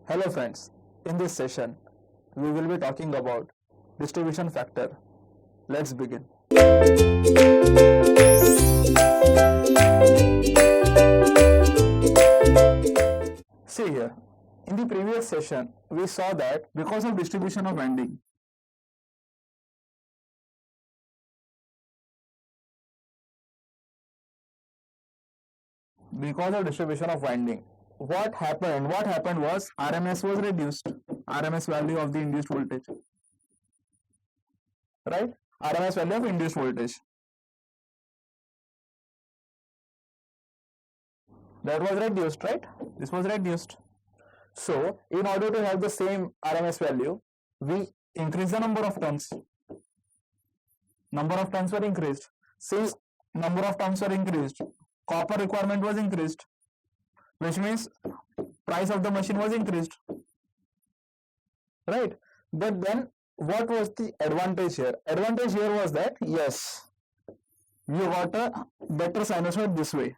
Hello friends, in this session we will be talking about distribution factor. Let's begin. See here, in the previous session we saw that because of distribution of winding, what happened was RMS was reduced, RMS value of the induced voltage, right? RMS value of induced voltage, that was reduced, right? This was reduced. So in order to have the same RMS value, we increase the number of turns. Number of turns were increased. Since number of turns were increased, copper requirement was increased, which means price of the machine was increased, right? But then what was the advantage here? Advantage here was that yes, you got a better sinusoid this way,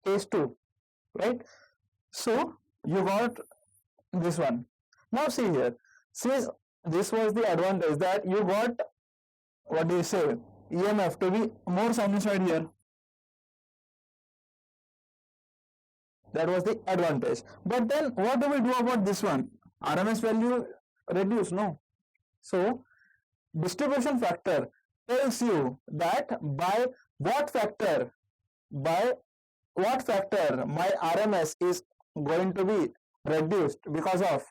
case 2, right? So you got this one. Now see here, since this was the advantage that you got, what do you say, EMF to be more sinusoid here. That was the advantage. But then what do we do about this one? RMS value reduced, no? So distribution factor tells you that by what factor my RMS is going to be reduced because of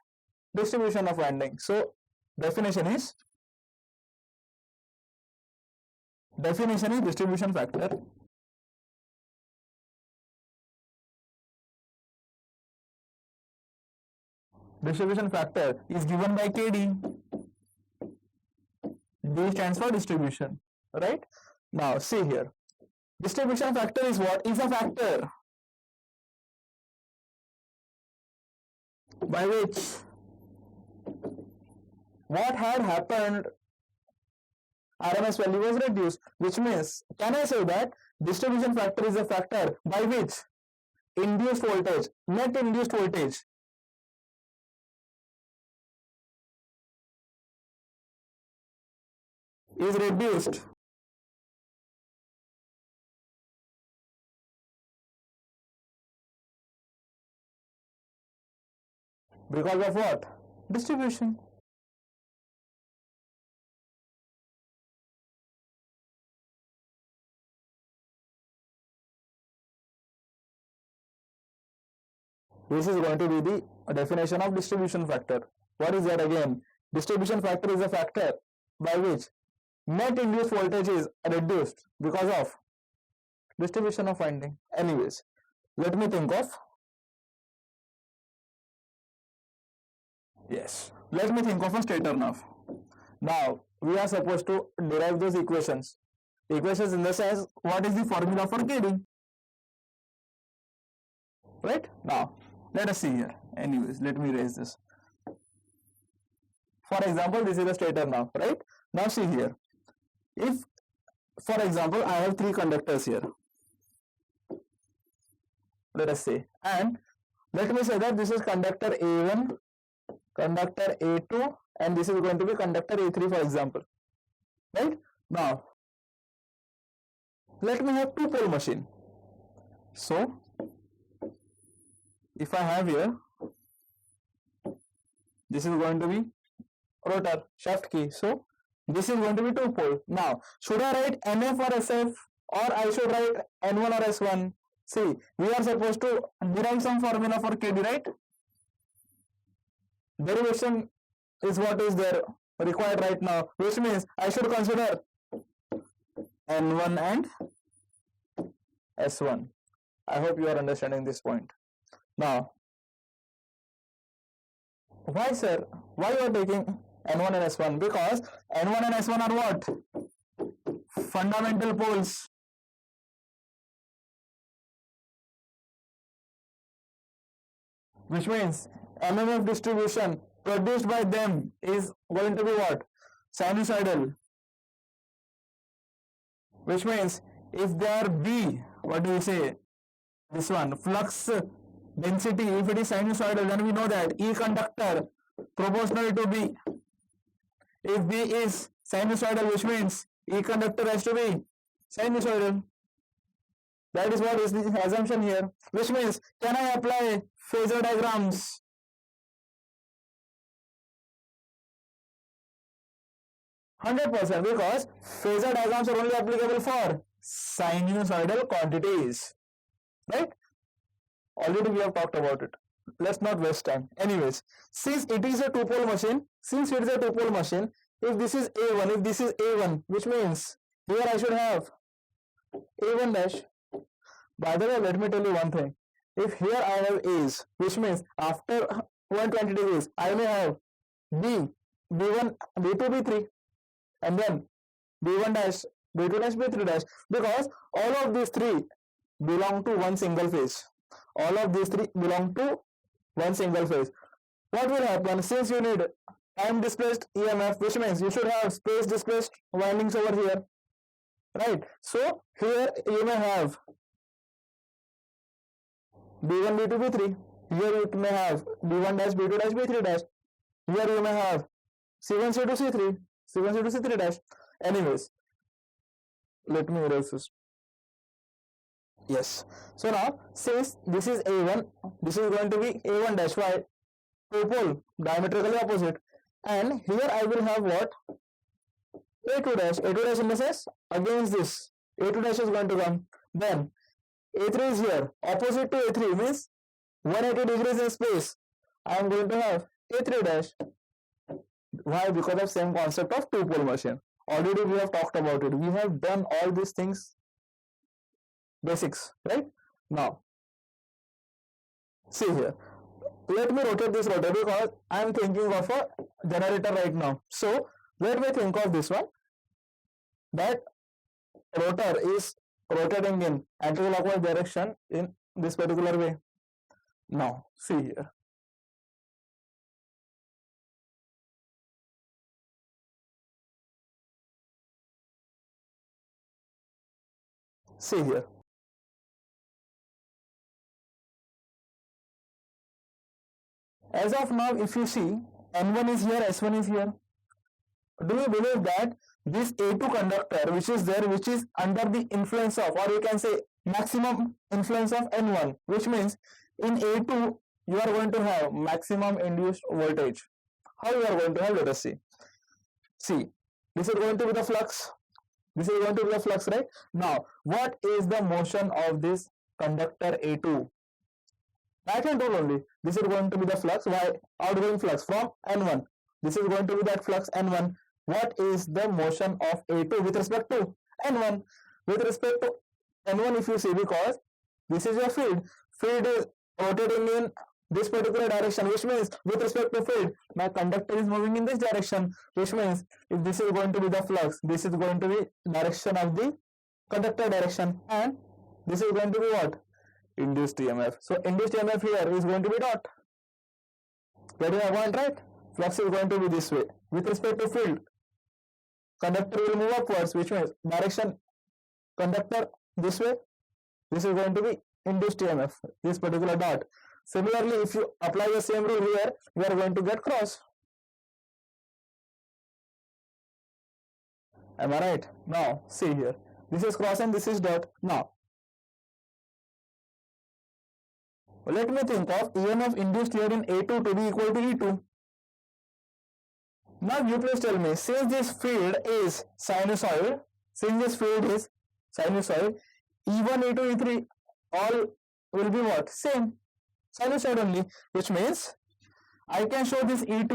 distribution of winding. So definition is distribution factor. Distribution factor is given by KD. D stands for distribution, right? Now see here, distribution factor is what? Is a factor by which what had happened, RMS value was reduced, which means, can I say that distribution factor is a factor by which induced voltage, net induced voltage, is reduced because of what? Distribution. This is going to be the definition of distribution factor. What is that again? Distribution factor is a factor by which net induced voltage is reduced because of distribution of winding. Anyways, let me think of a stator now. Now we are supposed to derive those equations. Equations in the sense, what is the formula for KD? Right? Now let us see here. Anyways, let me raise this. For example, this is a stator now, right? Now see here. If, for example, I have 3 conductors here, let us say, and let me say that this is conductor A1, conductor A2, and this is going to be conductor A3, for example, right? Now let me have 2-pole machine. So if I have here, this is going to be rotor shaft key, so this is going to be 2-pole. Now should I write NF or SF, or I should write N1 or S1? See, we are supposed to derive some formula for KD, right? Derivation is what is there required right now, which means I should consider N1 and S1. I hope you are understanding this point. Now, why sir? Why you are taking N1 and S1? Because N1 and S1 are what? Fundamental poles. Which means MMF distribution produced by them is going to be what? Sinusoidal. Which means if they are B, what do we say? This one, flux density, if it is sinusoidal, then we know that E conductor proportional to B. If B is sinusoidal, which means E conductor has to be sinusoidal. That is what is the assumption here. Which means, can I apply phasor diagrams? %, because phasor diagrams are only applicable for sinusoidal quantities. Right? Already we have talked about it. Let's not waste time. Anyways, since it is a two-pole machine, if this is A1, if this is A1, which means here I should have A1 dash. By the way, let me tell you one thing. If here I have A's, which means after 120 degrees, I may have B, B1, B2, B3, and then B1 dash, B2 dash, B3 dash, because all of these three belong to one single phase. All of these three belong to one single phase. What will happen? Since you need time displaced EMF, which means you should have space displaced windings over here, right? So here you may have B1, B2, B3. Here you may have B1 dash, B2 dash, B3 dash. Here you may have C1, C2, C3, C1, C2, C3 dash. Anyways, let me erase this. Yes. So now, since this is A1, this is going to be A1 dash. Why? Two pole, diametrically opposite. And here I will have what? A2 dash. A2 dash in the sense, against this. A2 dash is going to come. Then, A3 is here. Opposite to A3 means 180 degrees in space. I am going to have A3 dash. Why? Because of same concept of two pole machine. Already we have talked about it. We have done all these things, basics, right? Now, see here. Let me rotate this rotor because I am thinking of a generator right now. So, let me think of this one. That rotor is rotating in anti-clockwise direction in this particular way. Now, see here. See here. As of now, if you see, N1 is here, S1 is here. Do you believe that this A2 conductor, which is there, which is under the influence of, or you can say maximum influence of N1, which means in A2, you are going to have maximum induced voltage. How you are going to have, let us see. See, this is going to be the flux. This is going to be the flux, right? Now, what is the motion of this conductor A2? Right hand rule only. This is going to be the flux. Why? Outgoing flux from N1. This is going to be that flux N1. What is the motion of A2 with respect to N1? With respect to N1, if you see, because this is your field. Field is rotating in this particular direction, which means with respect to field, my conductor is moving in this direction, which means if this is going to be the flux, this is going to be direction of the conductor direction, and this is going to be what? Induced EMF. So induced EMF here is going to be dot. Getting my point, right? Flux is going to be this way. With respect to field, conductor will move upwards, which means direction conductor this way. This is going to be induced EMF, this particular dot. Similarly, if you apply the same rule here, you are going to get cross. Am I right? Now, see here. This is cross and this is dot. Now, let me think of EMF induced here in A2 to be equal to E2. Now, you please tell me, since this field is sinusoid, E1, E2, E3, all will be what? Same. Sinusoid only, which means I can show this E2,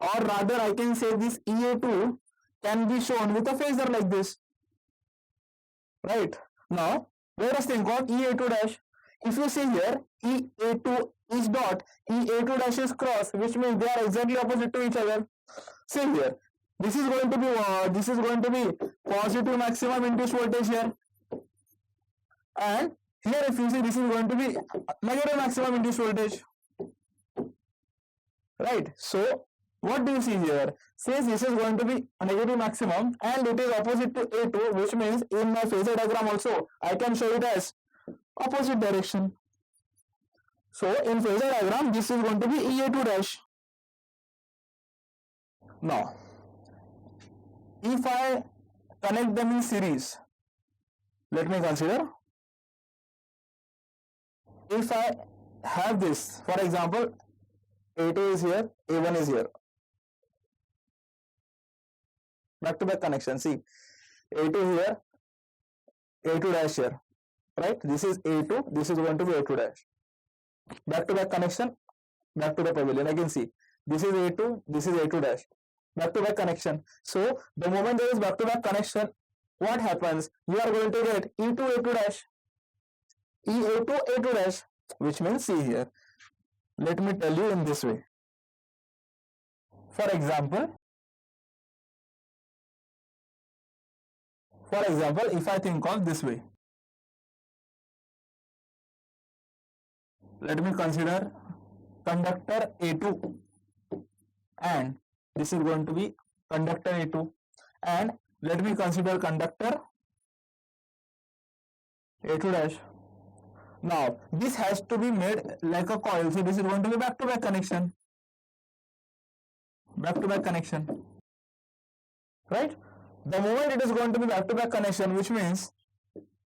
or rather I can say this EA2 can be shown with a phasor like this. Right? Now, let us think of EA2 dash. If you see here, EA2 is dot, EA2 dash is cross, which means they are exactly opposite to each other. See here, this is going to be positive maximum induced voltage here, and here if you see, this is going to be negative maximum induced voltage, right? So what do you see here? Since this is going to be a negative maximum and it is opposite to A2, which means in my phasor diagram also I can show it as opposite direction. So in phasor diagram, this is going to be EA2 dash. Now, if I connect them in series, let me consider. If I have this, for example, A2 is here, A1 is here. Back to back connection. See, A2 here, A2 dash here. Right? This is A2, this is going to be A2 dash. Back to back connection, back to the pavilion. Again, see, this is A2, this is A2 dash. Back to back connection. So, the moment there is back to back connection, what happens? You are going to get E2 A2 dash, E A2 A2 dash, which means see here. Let me tell you in this way. For example, if I think of this way, let me consider conductor A2 and this is going to be conductor A2, and let me consider conductor A2 dash. Now this has to be made like a coil, so this is going to be back to back connection, right? The moment it is going to be back to back connection, which means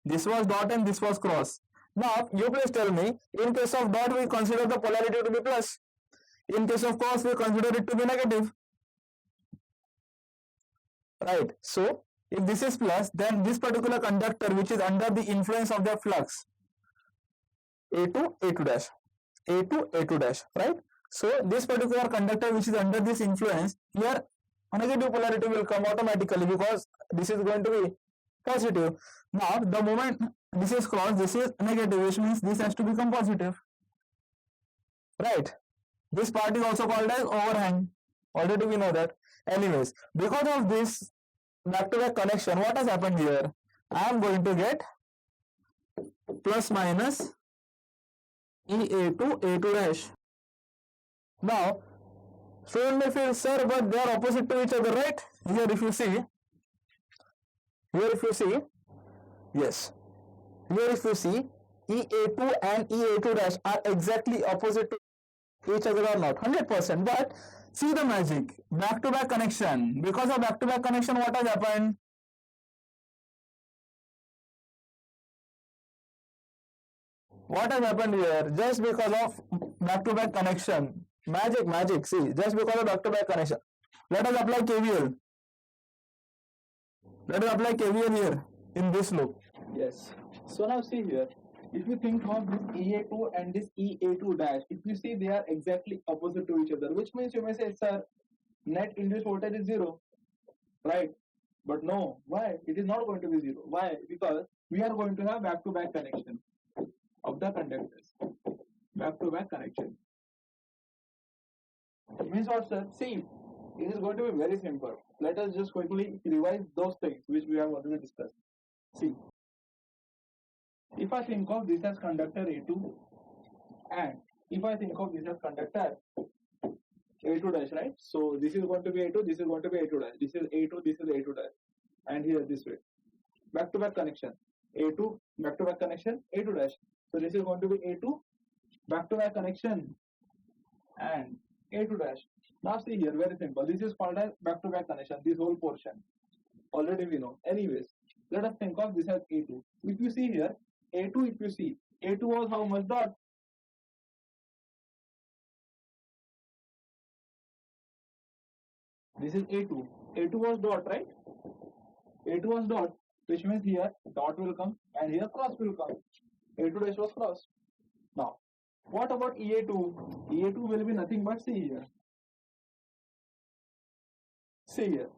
this was dot and this was cross. Now you please tell me, in case of dot we consider the polarity to be plus, in case of cross we consider it to be negative, right? So if this is plus, then this particular conductor which is under the influence of the flux, A2 A2 dash, A2 A2 dash, right? So this particular conductor which is under this influence, here a negative polarity will come automatically because this is going to be positive. Now the moment this is cross, this is negative, which means this has to become positive, right? This part is also called as overhang. Already we know that. Anyways, because of this back to back connection, what has happened here? I am going to get plus minus EA2 A2 dash. Now student may feel, sir, but they are opposite to each other, right? Here if you see, yes, here if you see, EA2 and EA2 dash are exactly opposite to each other or not? 100%. But see the magic, back to back connection. Because of back to back connection, what has happened? What has happened here? Just because of back to back connection, magic, see, just because of back to back connection. Let us apply KVL. Here in this loop. Yes. So now see here, if you think of this EA2 and this EA2 dash, if you see they are exactly opposite to each other, which means you may say, sir, net induced voltage is 0, right? But no, why? It is not going to be 0. Why? Because we are going to have back-to-back connection of the conductors. Back-to-back connection. It means what, sir? See, it is going to be very simple. Let us just quickly revise those things which we have already discussed. See, if I think of this as conductor A2 and if I think of this as conductor A2 dash, right? So this is going to be A2, this is going to be A2 dash, this is A2, this is A2 dash, and here this way. Back to back connection. A2, back to back connection, A2 dash. So this is going to be A2, back to back connection, and A2 dash. Now see here, very simple. This is called as back to back connection, this whole portion. Already we know. Anyways, let us think of this as A2. If you see here, A2, if you see, A2 was how much dot? This is A2. A2 was dot, right? A2 was dot, which means here dot will come and here cross will come. A2 dash was cross. Now, what about EA2? EA2 will be nothing but see here. See here.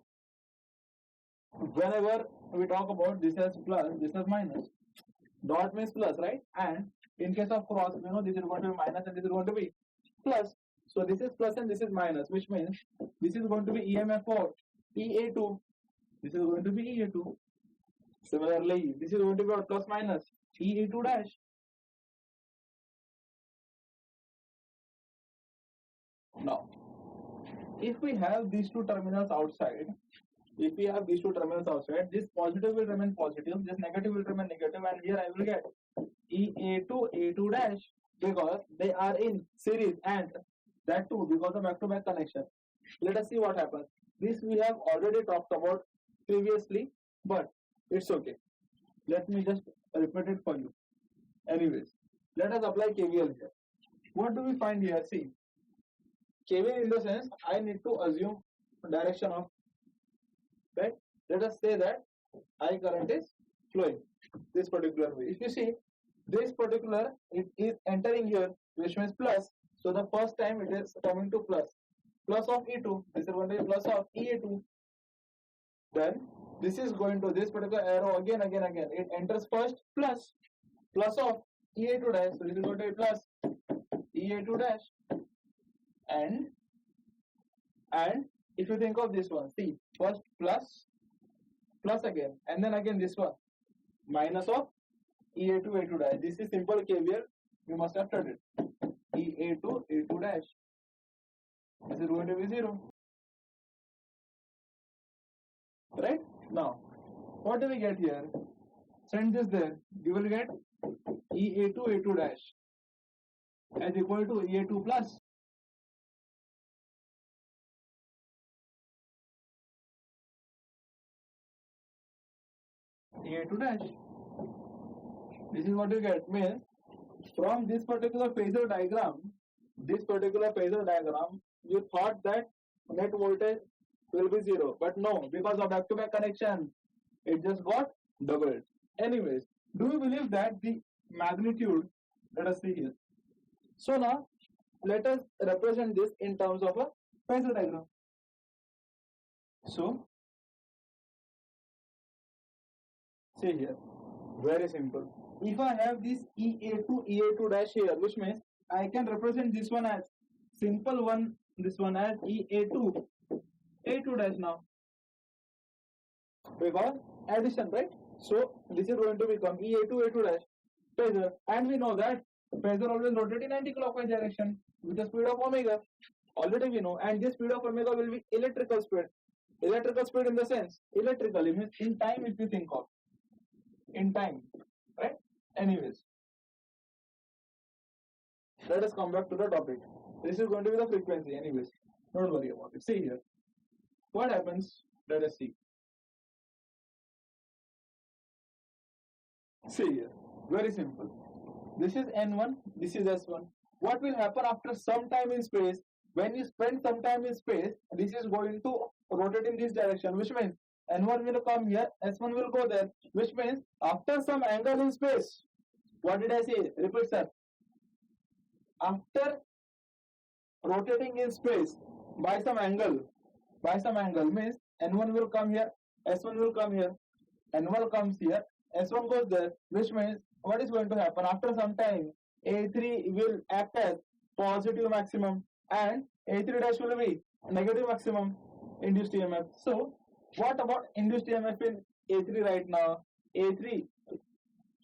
Whenever we talk about this as plus, this as minus, dot means plus, right? And in case of cross, you know, this is going to be minus and this is going to be plus. So this is plus and this is minus, which means this is going to be EMF for EA2. This is going to be EA2. Similarly, this is going to be what? Plus minus EA2 dash. Now, if we have these two terminals outside, this positive will remain positive, this negative will remain negative, and here I will get EA2 A2 dash. because they are in series, and that too because of back-to-back connection. Let us see what happens. This we have already talked about previously, but it's okay. Let me just repeat it for you. Anyways, let us apply KVL here. What do we find here? See, KVL in the sense I need to assume direction of, right? Let us say that I current is flowing this particular way. If you see this particular, it is entering here, which means plus. So the first time it is coming to plus of E2. This is going to be plus of E2. Then this is going to this particular arrow again. It enters first plus of E2 dash. So this is going to be plus E2 dash. And if you think of this one, see, first plus again, and then again this one minus of E2 dash. This is simple KVL. You must have studied. E2 dash. This is going to be 0. Right? Now, what do we get here? Send this there. You will get E2 dash as equal to E2 plus. E2 dash. This is what you get. Means from this particular phasor diagram, you thought that net voltage will be 0, but no, because of back-to-back connection, it just got doubled. Anyways, do you believe that the magnitude? Let us see here. So now, let us represent this in terms of a phasor diagram. So, see here, very simple. If I have this E2 dash here, which means I can represent this one as simple one, this one as E2 dash now, because addition, right? So this is going to become E2 dash phasor, and we know that phasor always rotate in anti-clockwise direction with the speed of omega. Already we know, and this speed of omega will be electrical speed. Electrical speed in the sense, electrically means in time, if you think of in time, right? Anyways, let us come back to the topic. This is going to be the frequency. Anyways, don't worry about it. See here, what happens? Let us see. See here, very simple. This is N1, this is S1. What will happen after some time in space? When you spend some time in space, this is going to rotate in this direction, which means N1 will come here, S1 will go there, which means after some angle in space, what did I say? Repeat, sir. After rotating in space by some angle means N1 will come here, S1 will come here, N1 comes here, S1 goes there, which means what is going to happen? After some time, A3 will act as positive maximum and A3 dash will be negative maximum induced EMF. So, what about induced EMF in A3 right now? A3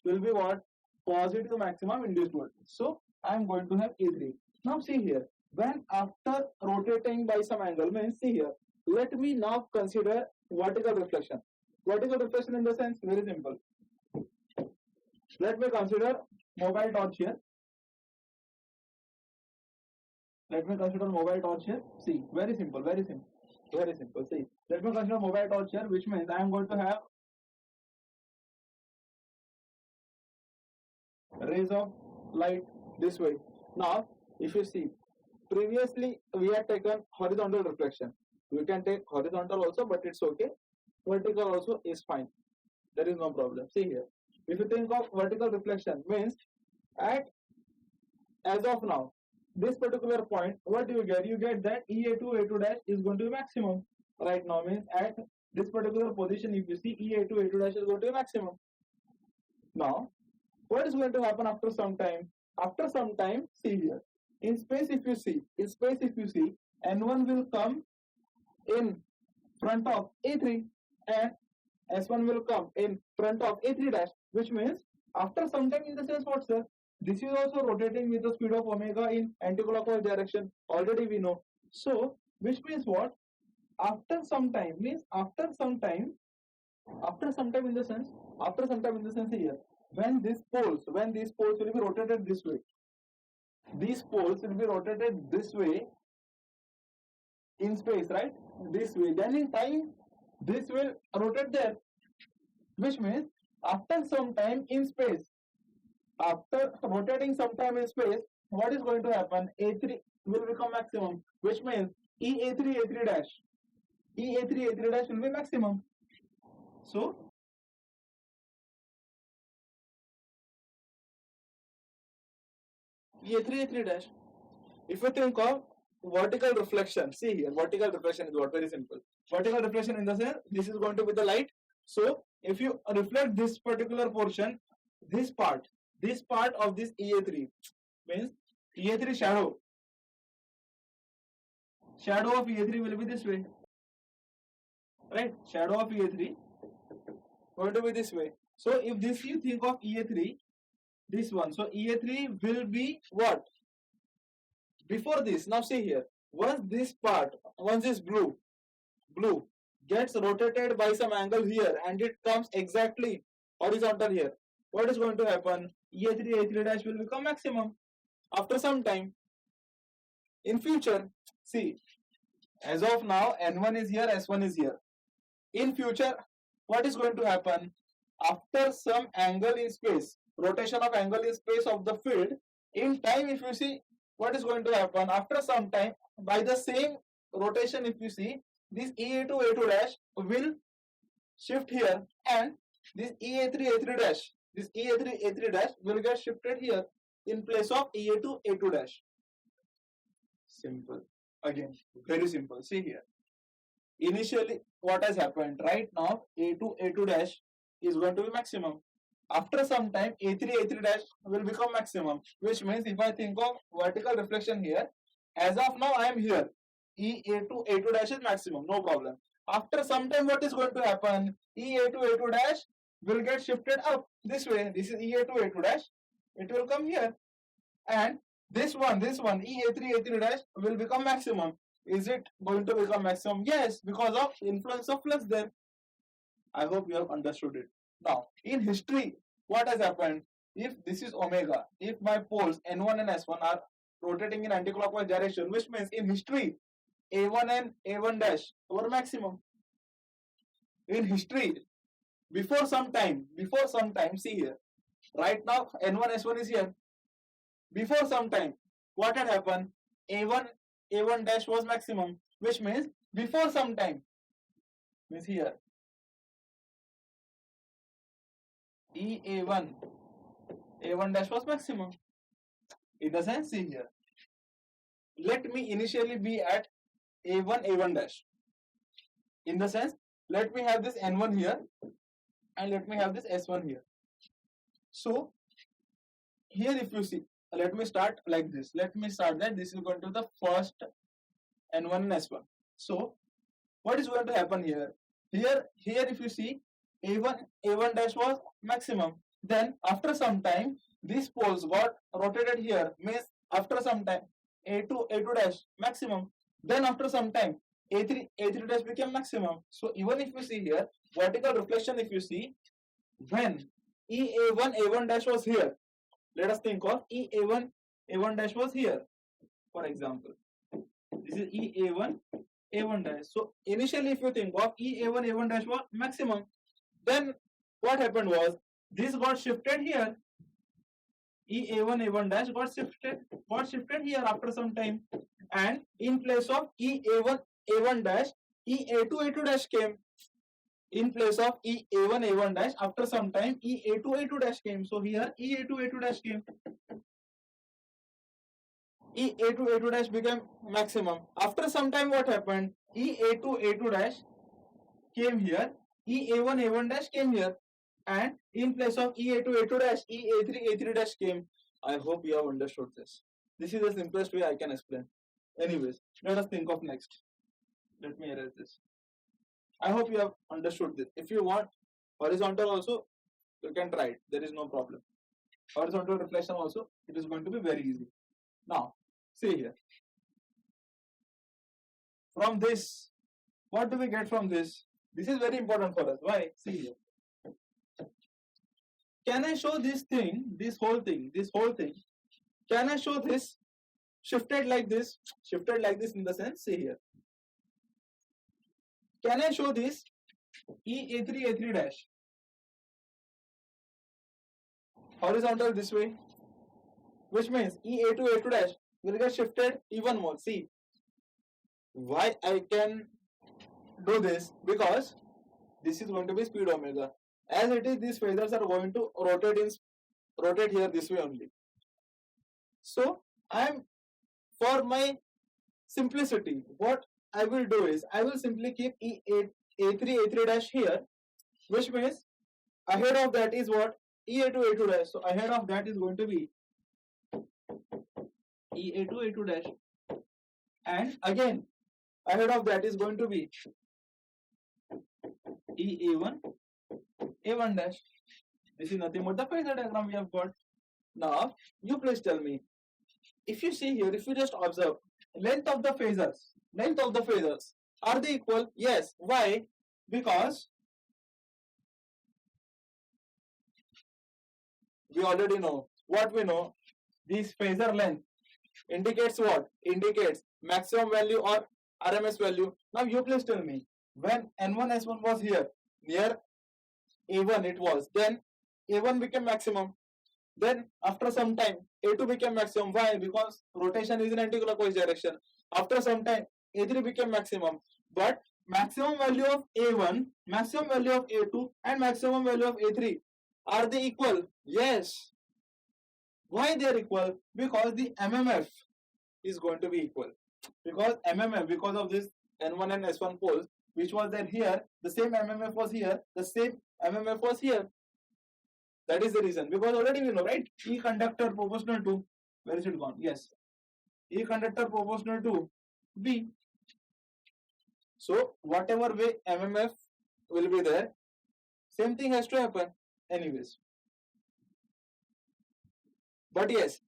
will be what? Positive maximum induced voltage. So, I am going to have A3. Now, see here. When after rotating by some angle, means see here. Let me now consider vertical reflection. Vertical reflection in the sense, very simple. Let me consider mobile torch here. See, very simple. See, let me consider mobile torch here, which means I am going to have rays of light this way. Now, if you see, previously we had taken horizontal reflection. We can take horizontal also, but it's okay. Vertical also is fine. There is no problem. See here. If you think of vertical reflection, means as of now, this particular point, what do you get? You get that A2 dash is going to be maximum. Right now, means at this particular position, if you see A2 dash is going to be maximum. Now, what is going to happen after some time? After some time, see here. In space, if you see, N1 will come in front of A3 and S1 will come in front of A3 dash, which means after some time, in the sense what, sir? This is also rotating with the speed of omega in anti-clockwise direction. Already we know. So, which means what? After some time in the sense here, when these poles will be rotated this way, these poles will be rotated this way in space, right? This way. Then in time, this will rotate there, which means after some time in space, after rotating some time in space, what is going to happen? A3 will become maximum, which means EA3 A3 dash. EA3 A3 dash will be maximum. So EA3 A3 dash. If you think of vertical reflection, see here, vertical reflection is what? Very simple. Vertical reflection in the sense, this is going to be the light. So if you reflect this particular portion, this part of this EA3 means EA3 shadow of EA3 will be this way, right? Shadow of EA3 going to be this way. So if this you think of EA3, this one, so EA3 will be what? Before this, now see here, once this blue gets rotated by some angle here and it comes exactly horizontal here, what is going to happen? EA3 A3 dash will become maximum after some time. In future, see, as of now N1 is here, S1 is here. In future, what is going to happen? After some angle in space, rotation of angle in space of the field, in time if you see, what is going to happen? After some time, by the same rotation if you see, this EA2 A2 dash will shift here and this EA3 A3 dash, this EA3 A3 dash will get shifted here in place of EA2 A2 dash. Simple. Again, very simple. See here. Initially, what has happened? Right now, A2 A2 dash is going to be maximum. After some time, A3 A3 dash will become maximum, which means if I think of vertical reflection here, as of now I am here, EA2 A2 dash is maximum, no problem. After some time, what is going to happen? EA2 A2 dash will get shifted up this way. This is EA2 A2 dash. It will come here, and this one EA3 A3 dash will become maximum. Is it going to become maximum? Yes, because of influence of flux there. I hope you have understood it. Now, in history, what has happened? If this is omega, if my poles N1 and S1 are rotating in anticlockwise direction, which means in history, A1 and A1 dash were maximum. In history, before some time, see here, right now N1 S1 is here. Before some time, what had happened? A1 dash was maximum, which means before some time, means here, A1 dash was maximum. In the sense, see here, let me initially be at A1 dash. In the sense, let me have this N1 here and let me have this S1 here. So here if you see, let me start like this. Let me start that this is going to be the first N1 and S1. So what is going to happen here? Here if you see, A1 dash was maximum. Then after some time, these poles got rotated here. Means after some time, A2 dash maximum. Then after some time, A3 dash became maximum. So even if you see here, vertical reflection if you see, when A1 dash was here, let us think of A1 dash was here. For example, this is A1 dash. So initially if you think of A1 dash was maximum, then what happened was this got shifted here. A1 dash got shifted here after some time, and in place of A1 dash, A2 dash came. In place of A1 dash, after some time A2 dash came. So here A2 dash came. A2 dash became maximum. After some time, what happened? A2 dash came here. A1 dash came here, and in place of A2 dash, A3 dash came. I hope you have understood this. This is the simplest way I can explain. Anyways, let us think of next. Let me erase this. I hope you have understood this. If you want horizontal also, you can try it. There is no problem. Horizontal reflection also, it is going to be very easy. Now, see here. From this, what do we get from this? This is very important for us. Why? See here. Can I show this thing, this whole thing Can I show this shifted like this? Shifted like this in the sense, see here. Can I show this E A3 dash horizontal this way? Which means A2 dash will get shifted even more. See why I can do this, because this is going to be speed omega. As it is, these phasors are going to rotate here this way only. So for my simplicity, what I will do is I will simply keep A3 dash here, which means ahead of that is what? A2 dash. So ahead of that is going to be A2 dash, and again ahead of that is going to be A1 dash. This is nothing but the phasor diagram we have got. Now you please tell me, if you see here, if you just observe length of the phasors, are they equal? Yes. Why? Because we already know what we know. This phasor length indicates what? Indicates maximum value or RMS value. Now you please tell me, when N1 S1 was here near A1 it was, then A1 became maximum. Then after some time A2 became maximum. Why? Because rotation is in anticlockwise direction. After some time A3 became maximum. But maximum value of A1, maximum value of A2 and maximum value of A3, are they equal? Yes. Why they are equal? Because the MMF is going to be equal. Because MMF, because of this N1 and S1 poles which was there here, the same MMF was here, the same MMF was here. That is the reason. Because already we know, right? E conductor proportional to, where is it gone? Yes. E conductor proportional to B. So whatever way MMF will be there, same thing has to happen anyways. But yes,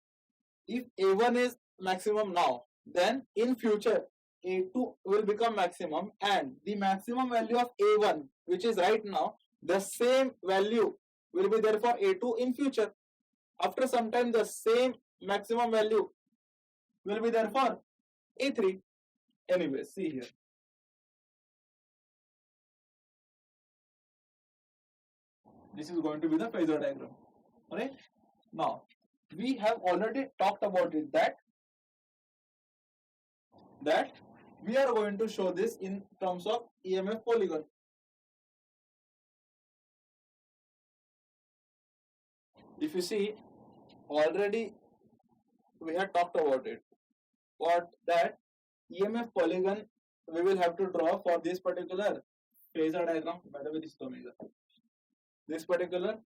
if A1 is maximum now, then in future A2 will become maximum, and the maximum value of A1, which is right now, the same value will be there for A2 in future. After some time, the same maximum value will be there for A3. Anyways, see here. This is going to be the phasor diagram. Alright? Now, we have already talked about it that we are going to show this in terms of EMF polygon. If you see, already we had talked about it. What that EMF polygon we will have to draw for this particular phasor diagram. By the way, this is omega. This particular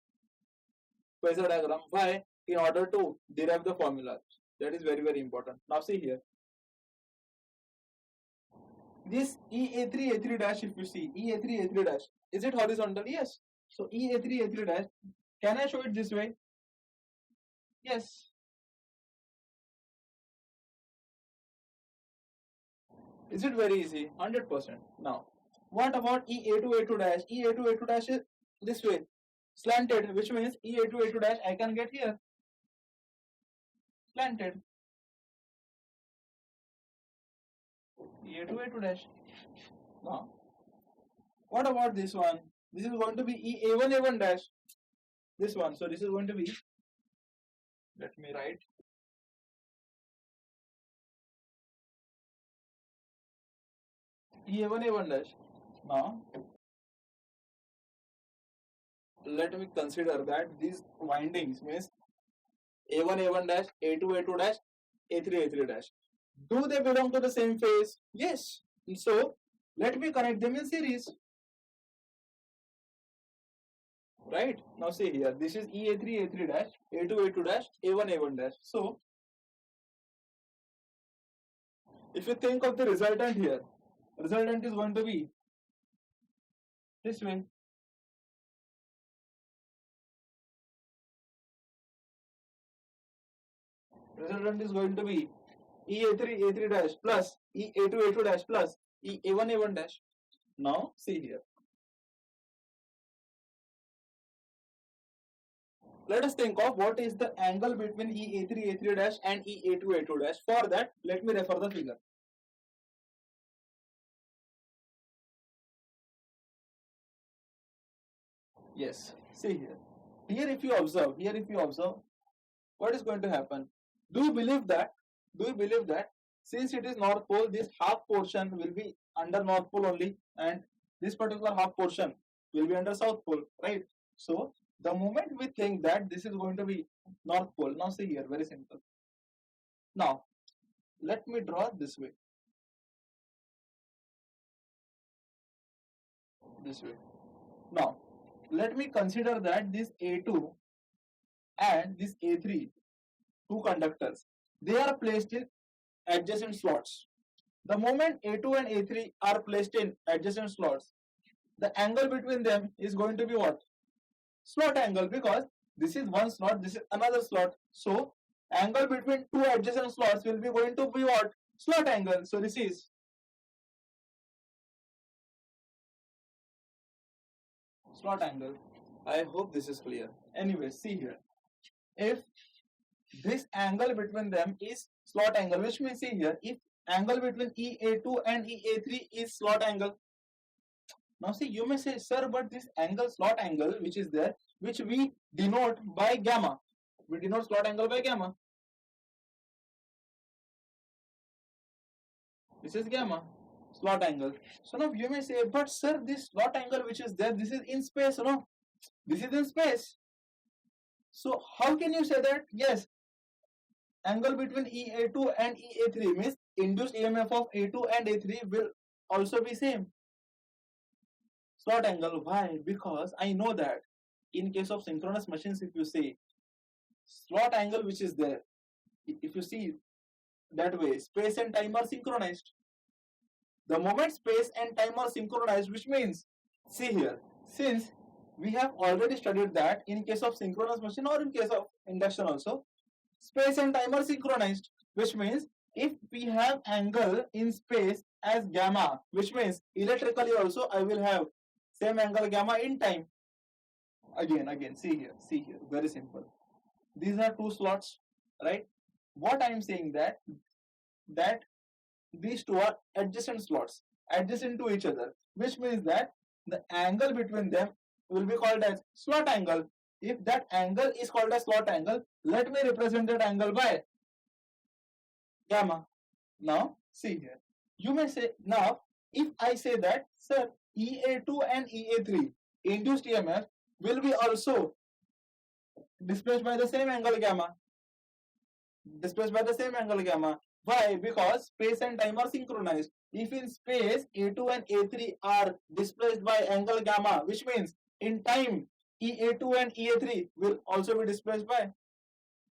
phasor diagram. Why? In order to derive the formula. That is very, very important. Now see here. This A3 dash, if you see, A3 dash, is it horizontal? Yes. So A3 dash, can I show it this way? Yes. Is it very easy? 100%. Now, what about A2 dash? A2 dash is this way, slanted, which means A2 dash I can get here, slanted. A2 dash. Now, what about this one? This is going to be A1 dash. This one. So this is going to be, let me write. A1 dash. Now, let me consider that these windings means A1 dash, A2 dash, A3 dash. Do they belong to the same phase? Yes. So let me connect them in series. Right? Now see here, this is A3 dash, A2 dash, A1 dash. So if you think of the resultant here, resultant is going to be this way. Resultant is going to be A3 dash plus A2 dash plus A1 dash. Now see here. let us think of what is the angle between EA3 A3 dash and EA2 A2 dash. For that, let me refer the figure. Yes, see here. Here if you observe, what is going to happen? Do you believe that? Since it is North Pole, this half portion will be under North Pole only, and this particular half portion will be under South Pole, right? So the moment we think that this is going to be North Pole, now see here, very simple. Now let me draw this way. This way. Now let me consider that this A2 and this A3, two conductors, they are placed in adjacent slots. The moment A2 and A3 are placed in adjacent slots, the angle between them is going to be what? Slot angle, because this is one slot, this is another slot. So angle between two adjacent slots will be going to be what? Slot angle. So this is slot angle. I hope this is clear. Anyway, see here. If this angle between them is slot angle, which means see here, if angle between EA2 and EA3 is slot angle. Now see, you may say, sir, but this angle, slot angle, which is there, which we denote by gamma. We denote slot angle by gamma. This is gamma, slot angle. So now you may say, but sir, this slot angle which is there, this is in space, no? This is in space. So how can you say that? Yes, angle between EA2 and EA3 means induced EMF of A2 and A3 will also be same. Slot angle. Why? Because I know that in case of synchronous machines, if you say slot angle which is there, if you see that way, space and time are synchronized. The moment space and time are synchronized, which means, see here, since we have already studied that in case of synchronous machine or in case of induction also, space and time are synchronized, which means if we have angle in space as gamma, which means electrically also I will have same angle gamma in time. Again, see here, very simple. These are two slots, right? What I am saying that these two are adjacent slots, adjacent to each other, which means that the angle between them will be called as slot angle. If that angle is called as slot angle, let me represent that angle by gamma. Now see here, you may say, now if I say that, sir, EA2 and EA3 induced EMF will be also displaced by the same angle gamma. Why? Because space and time are synchronized. If in space A2 and A3 are displaced by angle gamma, which means in time EA2 and EA3 will also be displaced by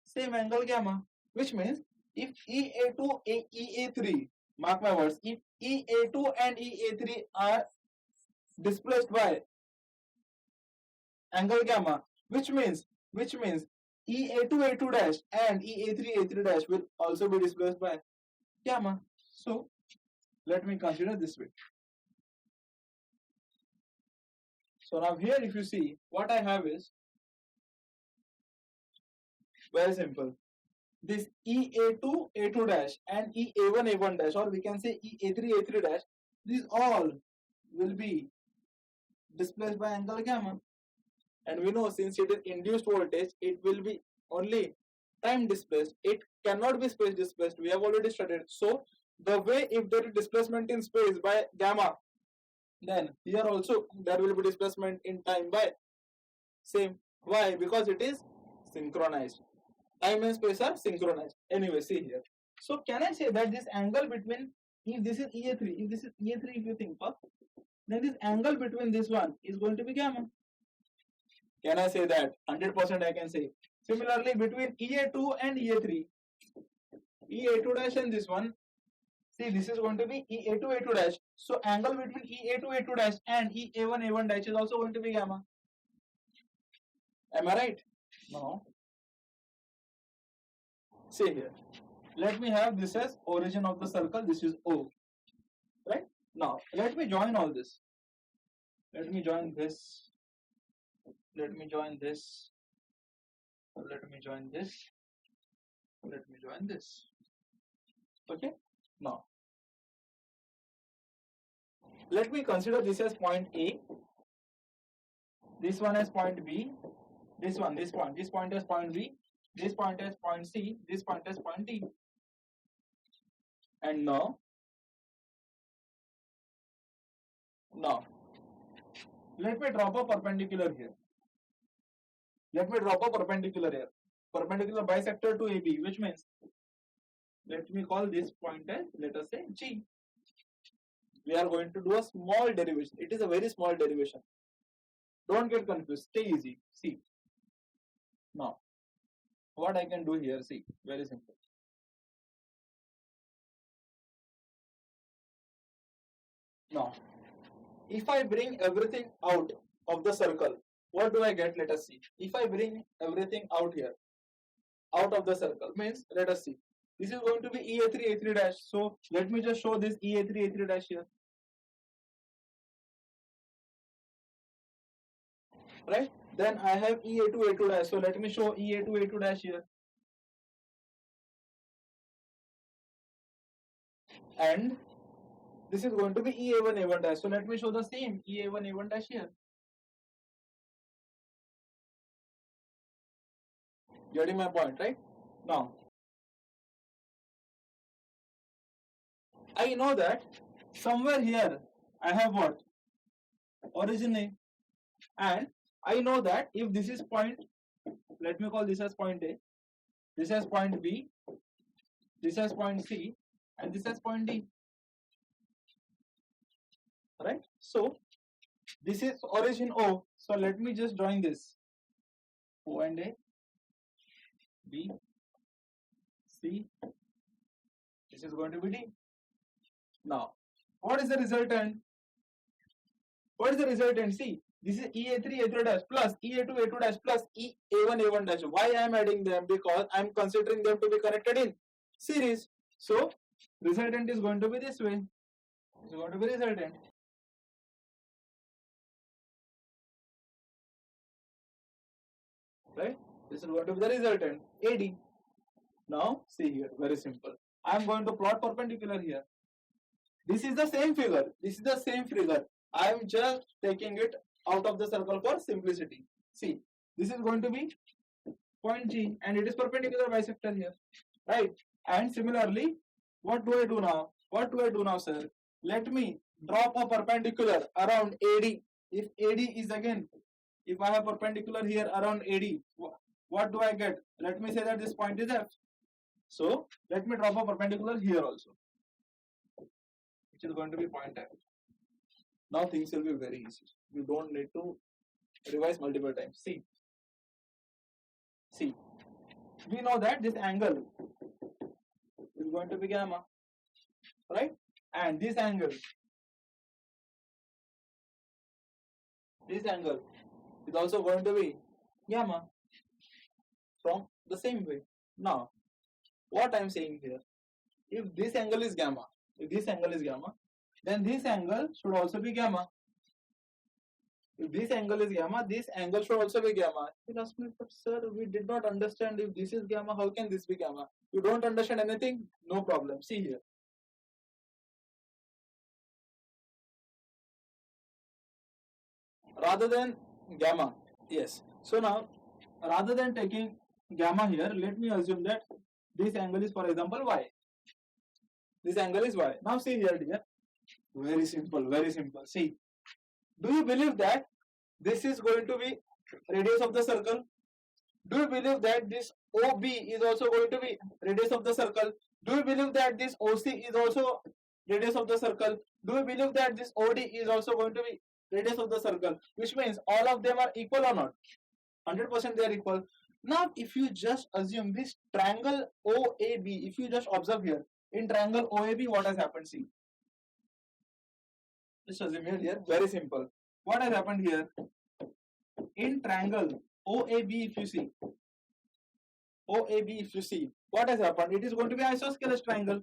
same angle gamma, which means if EA2 and EA3, mark my words, if EA2 and EA3 are displaced by angle gamma, which means EA2 A2 dash and EA3 A3 dash will also be displaced by gamma. So let me consider this way. So now here if you see, what I have is very simple. This EA2 A2 dash and EA1 A1 dash, or we can say EA3 A3 dash, these all will be displaced by angle gamma. And we know since it is induced voltage, it will be only time displaced. It cannot be space displaced. We have already studied. So the way if there is displacement in space by gamma, then here also there will be displacement in time by same. Why? Because it is synchronized. Time and space are synchronized. Anyway, see here. So can I say that this angle between, if this is EA3, if you think of, then this angle between this one is going to be gamma. Can I say that? 100% I can say. Similarly, between EA2 and EA3, EA2 dash and this one, see, this is going to be EA2 A2 dash. So angle between EA2 A2 dash and EA1 A1 dash is also going to be gamma. Am I right? No. See here. Let me have this as origin of the circle. This is O. Right? Now, let me join all this. Let me join this. Let me join this. So let me join this. Let me join this. Okay. Now, let me consider this as point A. This one as point B. This point as point B. This point as point C. This point as point D. And now, let me drop a perpendicular here. Perpendicular bisector to AB, which means, let me call this point as, let us say, G. We are going to do a small derivation. It is a very small derivation. Don't get confused. Stay easy. See. Now, what I can do here, see, very simple. Now, if I bring everything out of the circle, what do I get? Let us see. If I bring everything out here, out of the circle, means, let us see. This is going to be EA3, A3 dash. So, let me just show this EA3, A3 dash here. Right? Then I have EA2, A2 dash. So, let me show EA2, A2 dash here. And this is going to be EA1, A1 dash. So, let me show the same EA1, A1 dash here. Getting my point, right? Now, I know that somewhere here I have what? Origin A. And I know that if this is point, let me call this as point A, this as point B, this as point C, and this as point D. Right? So, this is origin O. So, let me just join this. O and A, B, C, this is going to be D. Now, what is the resultant? What is the resultant? See, this is EA3, A3 dash plus EA2, A2 dash plus EA1, A1 dash. Why I am adding them? Because I am considering them to be connected in series. So, resultant is going to be this way. It's going to be resultant. Right? This is going to be the resultant, AD. Now, see here, very simple. I am going to plot perpendicular here. This is the same figure. I am just taking it out of the circle for simplicity. See, this is going to be point G and it is perpendicular bisector here. Right? And similarly, what do I do now? Sir? Let me drop a perpendicular around AD. If AD is again, if I have perpendicular here around AD, what do I get? Let me say that this point is F. So, let me drop a perpendicular here also, which is going to be point F. Now things will be very easy. You don't need to revise multiple times. See, we know that this angle is going to be gamma, right? And this angle is also going to be gamma from the same way. Now, what I am saying here, if this angle is gamma, then this angle should also be gamma. If this angle is gamma, this angle should also be gamma. You ask me, but sir, we did not understand. If this is gamma, how can this be gamma? You don't understand anything? No problem. See here. Rather than gamma, yes. So now, rather than taking gamma here, let me assume that this angle is, for example, y. This angle is y. Now see here, dear. Very simple. See, do you believe that this is going to be radius of the circle? Do you believe that this OB is also going to be radius of the circle? Do you believe that this OC is also radius of the circle? Do you believe that this OD is also going to be radius of the circle? Which means all of them are equal or not? 100% they are equal. Now, if you just assume this triangle OAB, if you just observe here, in triangle OAB, what has happened? See, just assume here, very simple. What has happened here? In triangle OAB, if you see, what has happened? It is going to be isosceles triangle.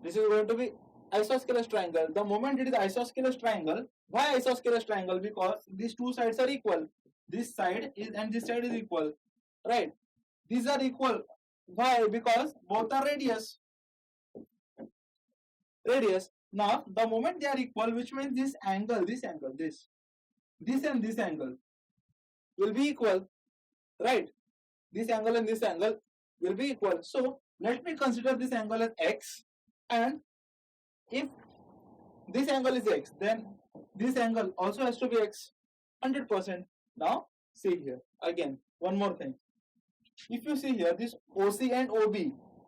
This is going to be isosceles triangle. The moment it is isosceles triangle, why isosceles triangle? Because these two sides are equal. This side is and this side is equal, right? These are equal. Why? Because both are radius. Radius. Now, the moment they are equal, which means this and this angle will be equal, right? This angle and this angle will be equal. So, let me consider this angle as x, and if this angle is x, then this angle also has to be x, 100%. Now, see here, again, one more thing. If you see here, this OC and OB,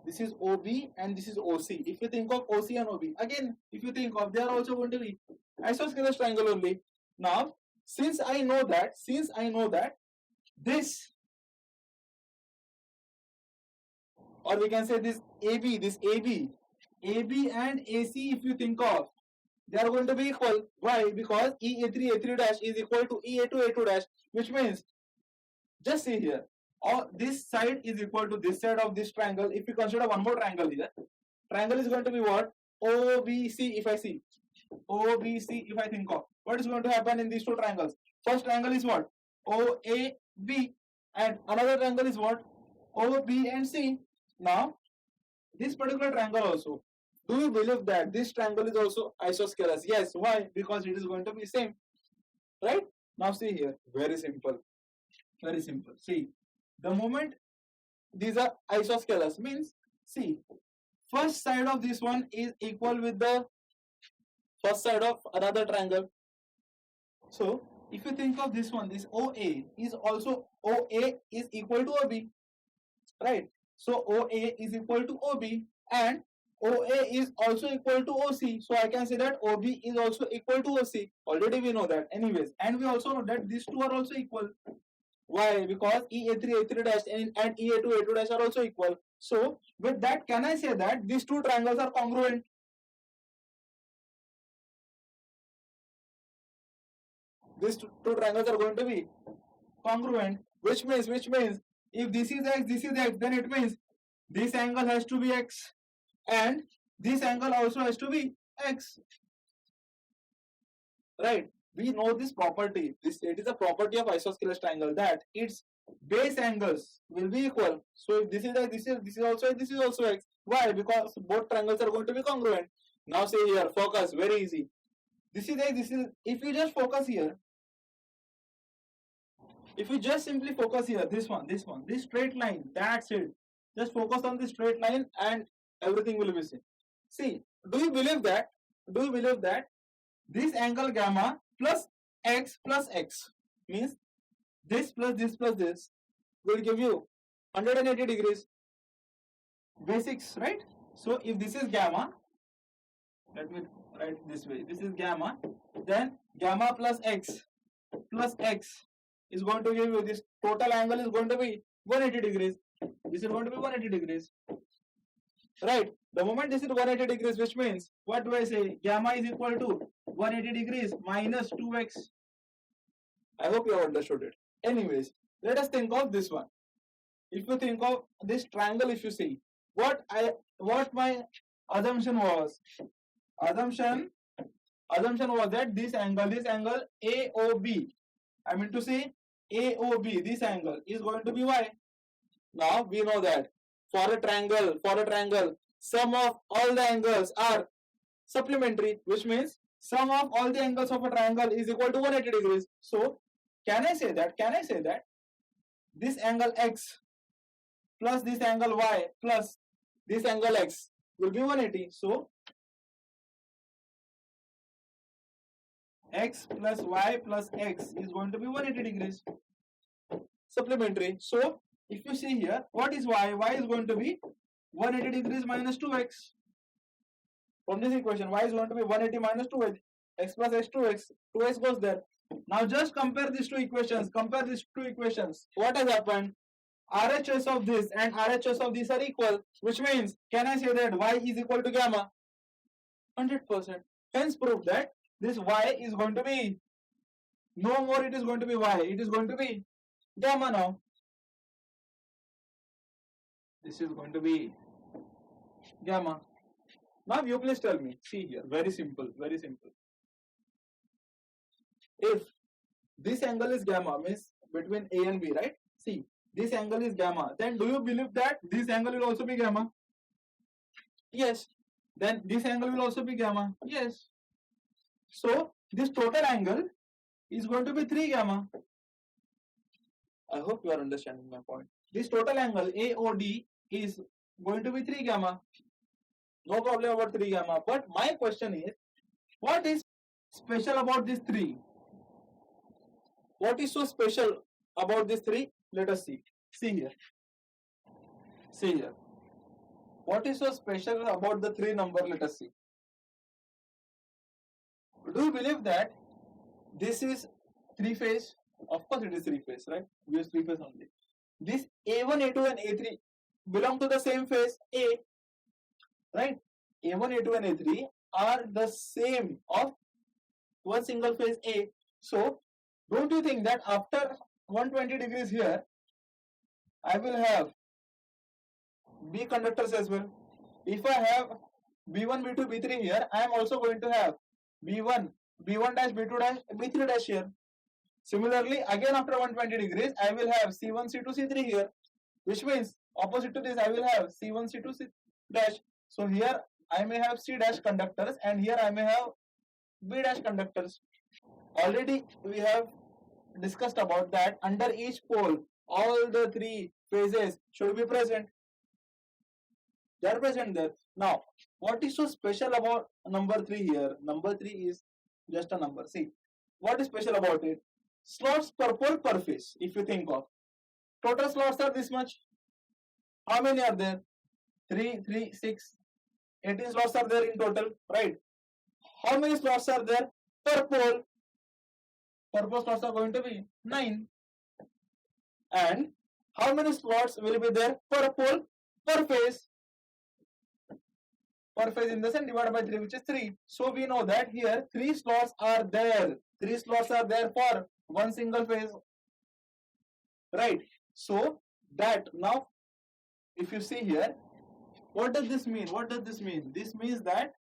this is OB and this is OC. If you think of OC and OB, again, if you think of, they are also going to be isosceles triangle only. Now, since I know that this, or we can say this AB and AC, if you think of, they are going to be equal. Why? Because EA3 dash is equal to EA2 A2 dash, which means, just see here, or this side is equal to this side of this triangle. If you consider one more triangle here, triangle is going to be what? OBC. If I see OBC, if I think of, what is going to happen in these two triangles? First triangle is what? OAB, and another triangle is what? OB and C. Now, this particular triangle also, do you believe that this triangle is also isosceles? Yes. Why? Because it is going to be same, right? Now see here, very simple. See, the moment these are isosceles means, see, first side of this one is equal with the first side of another triangle. So, if you think of this one, this OA is equal to OB, right? So, OA is equal to OB and OA is also equal to OC. So, I can say that OB is also equal to OC. Already we know that anyways. And we also know that these two are also equal. Why? Because EA3 A3 dash and EA2 A2 dash are also equal. So, with that, can I say that these two triangles are congruent? These two triangles are going to be congruent, which means if this is x, then it means this angle has to be x and this angle also has to be x, right? We know this property. It is a property of isosceles triangle that its base angles will be equal. So if this is x, this is also x, this is also x. Why? Because both triangles are going to be congruent. Now say here, focus, very easy. This is x, this is, if you just focus here, if you just simply focus here, this straight line, that's it. Just focus on this straight line and everything will be seen. See, do you believe that this angle gamma plus x means this plus this will give you 180 degrees. Basics, right? So if this is gamma, let me write this way. This is gamma, then gamma plus x is going to give you, this total angle is going to be 180 degrees. This is going to be 180 degrees. Right? The moment this is 180 degrees, which means, what do I say? Gamma is equal to 180 degrees minus 2x. I hope you have understood it. Anyways, let us think of this one. If you think of this triangle, if you see, what my assumption was? Assumption was that this angle AOB, I mean to say AOB, this angle is going to be y. Now we know that for a triangle, sum of all the angles are supplementary, which means sum of all the angles of a triangle is equal to 180 degrees. So can I say that this angle x plus this angle y plus this angle x will be 180. So x plus y plus x is going to be 180 degrees. Supplementary. So if you see here, what is y? Y is going to be 180 degrees minus 2x. From this equation, y is going to be 180 minus 2x. X plus x 2x. 2x goes there. Now just compare these two equations. What has happened? RHS of this and RHS of this are equal. Which means, can I say that y is equal to gamma? 100%. Hence prove that this y is going to be, no more it is going to be y. It is going to be gamma now. This is going to be gamma. Now you please tell me. See here, very simple, very simple. If this angle is gamma, means between A and B, right? See, this angle is gamma. Then do you believe that this angle will also be gamma? Yes. Then this angle will also be gamma. Yes. So this total angle is going to be 3 gamma. I hope you are understanding my point. This total angle AOD is going to be 3 gamma. No problem about 3 gamma. But my question is, what is special about this 3? What is so special about this 3? Let us see. See here. See here. What is so special about the 3 number? Let us see. Do you believe that this is 3 phase? Of course it is 3 phase, right? We use 3 phase only. This A1, A2 and A3 belong to the same phase A, right? A1, A2 and A3 are the same of one single phase A. So don't you think that after 120 degrees here, I will have B conductors as well? If I have B1, B2, B3 here, I am also going to have B1, B1 dash, B2 dash, B3 dash here. Similarly, again after 120 degrees, I will have C1, C2, C3 here, which means opposite to this, I will have C1, C2, C dash. So here I may have C dash conductors and here I may have B dash conductors. Already we have discussed about that under each pole, all the 3 phases should be present. They are present there. Now, what is so special about number 3 here? Number 3 is just a number. See, what is special about it? Slots per pole per phase, if you think of. Total slots are this much. How many are there? 3, 3, 6. 18 slots are there in total, right? How many slots are there per pole? Per pole slots are going to be 9. And how many slots will be there per pole per phase? Per phase in the sense divided by 3, which is 3. So we know that here 3 slots are there. 3 slots are there for one single phase, right? So that now, if you see here, what does this mean? What does this mean? This means that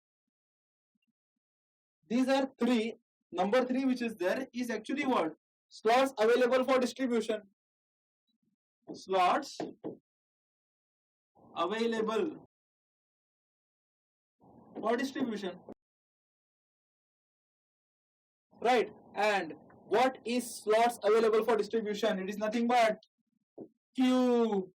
these are 3. Number 3 which is there is actually what? Slots available for distribution. Slots available for distribution, right? And what is slots available for distribution? It is nothing but Q.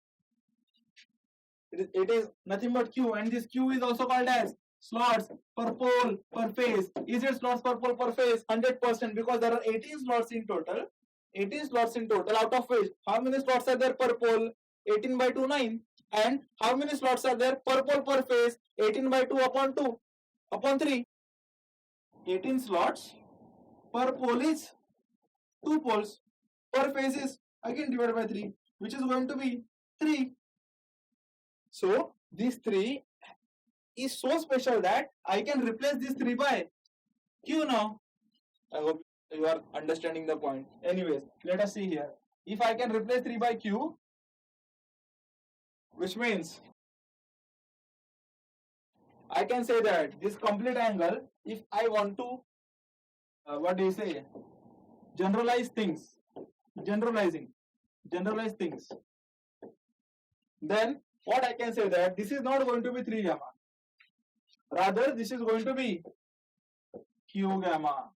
It is nothing but Q, and this Q is also called as slots per pole per phase. Is it slots per pole per phase? 100%, because there are 18 slots in total. 18 slots in total, out of which how many slots are there per pole? 18 by 2, 9. And how many slots are there per pole per phase? 18 by 2 upon 2 upon 3. 18 slots per pole is 2 poles. Per phase is again divided by 3, which is going to be 3. So this 3 is so special that I can replace this 3 by Q now. I hope you are understanding the point. Anyways, let us see here. If I can replace 3 by Q, which means I can say that this complete angle, if I want to, generalize things, generalize things, then what I can say that this is not going to be 3 gamma. Rather, this is going to be Q gamma.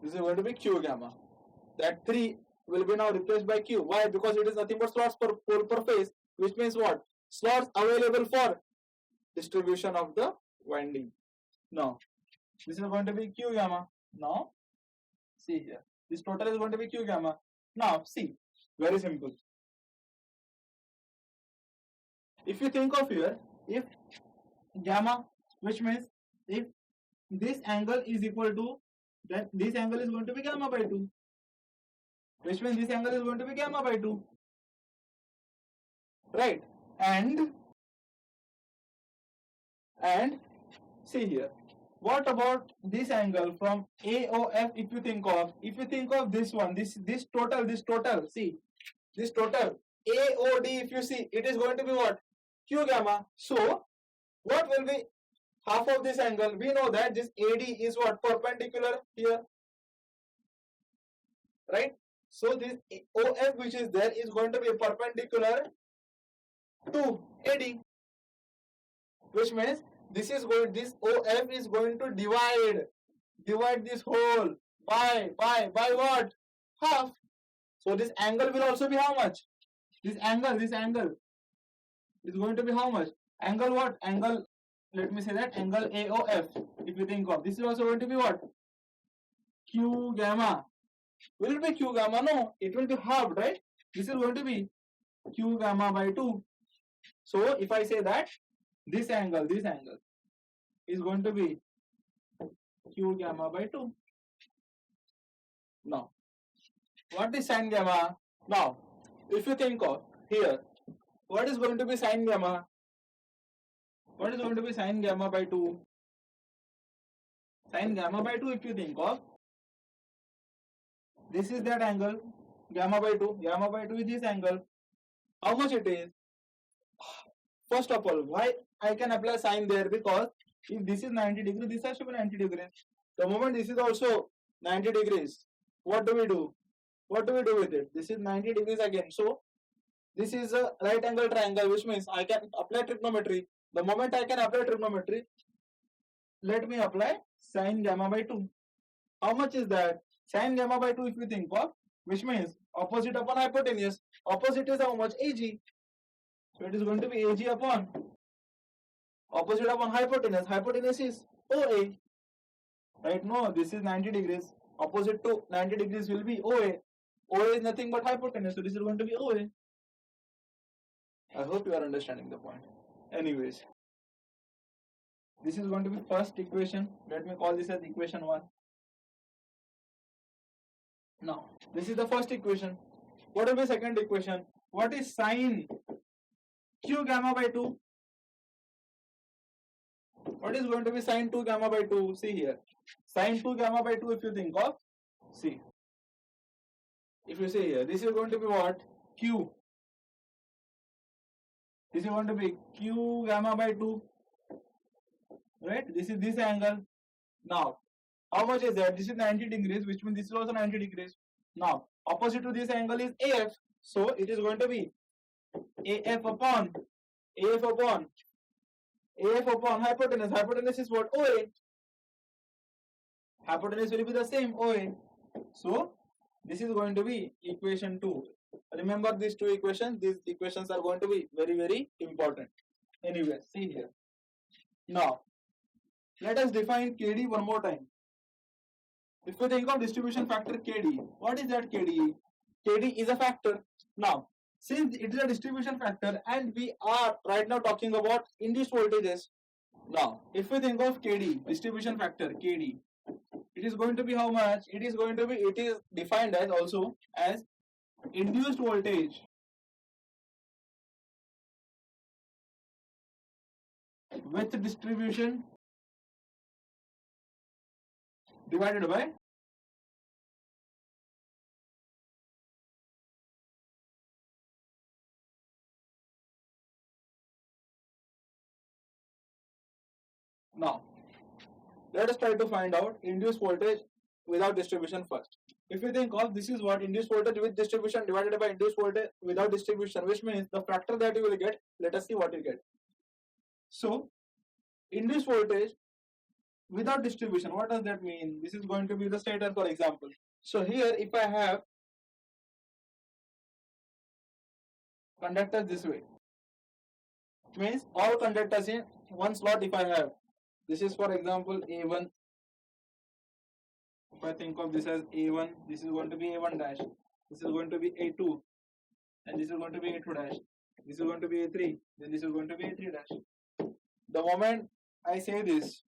This is going to be Q gamma. That 3 will be now replaced by Q. Why? Because it is nothing but slots per pole per phase, which means what? Slots available for distribution of the winding. Now, this is going to be Q gamma. Now, see here. This total is going to be Q gamma. Now, see. Very simple. If you think of here, if gamma, which means if this angle is equal to, then this angle is going to be gamma by 2. Which means this angle is going to be gamma by 2. Right? And see here. What about this angle from AOF? If you think of this one, this total, see, this total AOD, if you see, it is going to be what? Q gamma. So what will be half of this angle? We know that this AD is what? Perpendicular here, right? So this OF which is there is going to be perpendicular to AD, which means this OF is going to divide this whole by what? Half. So this angle will also be how much? This angle is going to be how much? Angle what? Angle, let me say that angle AOF. If you think of this is also going to be what? Q gamma. Will it be Q gamma? No, it will be half, right? This is going to be Q gamma by 2. So if I say that this angle is going to be Q gamma by 2. Now, what is sine gamma? Now, if you think of here, what is going to be sine gamma? What is going to be sine gamma by 2? Sine gamma by 2, if you think of, this is that angle, gamma by 2. Gamma by 2 is this angle. How much it is? First of all, why I can apply sine there? Because if this is 90 degrees, this has to be 90 degrees. The moment this is also 90 degrees, what do we do? What do we do with it? This is 90 degrees again. So this is a right angle triangle, which means I can apply trigonometry. The moment I can apply trigonometry, let me apply sine gamma by 2. How much is that? Sine gamma by 2, if you think of, which means opposite upon hypotenuse. Opposite is how much? AG. So it is going to be AG upon opposite upon hypotenuse. Hypotenuse is OA. Right? No, this is 90 degrees. Opposite to 90 degrees will be OA. OA is nothing but hypotenuse. So this is going to be OA. I hope you are understanding the point. Anyways, this is going to be first equation. Let me call this as equation 1. Now, this is the first equation. What will be second equation? What is sine Q gamma by 2? What is going to be sine 2 gamma by 2? See here. Sine 2 gamma by 2, if you think of, see. If you see here, this is going to be what? Q. This is going to be Q gamma by 2. Right? This is this angle. Now, how much is that? This is 90 degrees, which means this is also 90 degrees. Now, opposite to this angle is AF. So, it is going to be AF upon hypotenuse. Hypotenuse is what? OA. Hypotenuse will be the same, OA. So, this is going to be equation 2. Remember these two equations. These equations are going to be very, very important. Anyway, see here. Now, let us define KD one more time. If you think of distribution factor KD, what is that KD? KD is a factor. Now, since it is a distribution factor and we are right now talking about induced voltages. Now, if we think of KD, distribution factor KD, it is going to be how much? It is defined as also as induced voltage with distribution divided by now. Let us try to find out induced voltage without distribution first. If you think of, this is what induced voltage with distribution divided by induced voltage without distribution, which means the factor that you will get, let us see what you get. So, induced voltage without distribution, what does that mean? This is going to be the stator, for example. So here, if I have conductors this way, it means all conductors in one slot. If I have, this is for example A1. If I think of this as A1, this is going to be A1 dash, this is going to be A2, and this is going to be A2 dash, this is going to be A3, then this is going to be A3 dash. The moment I say this,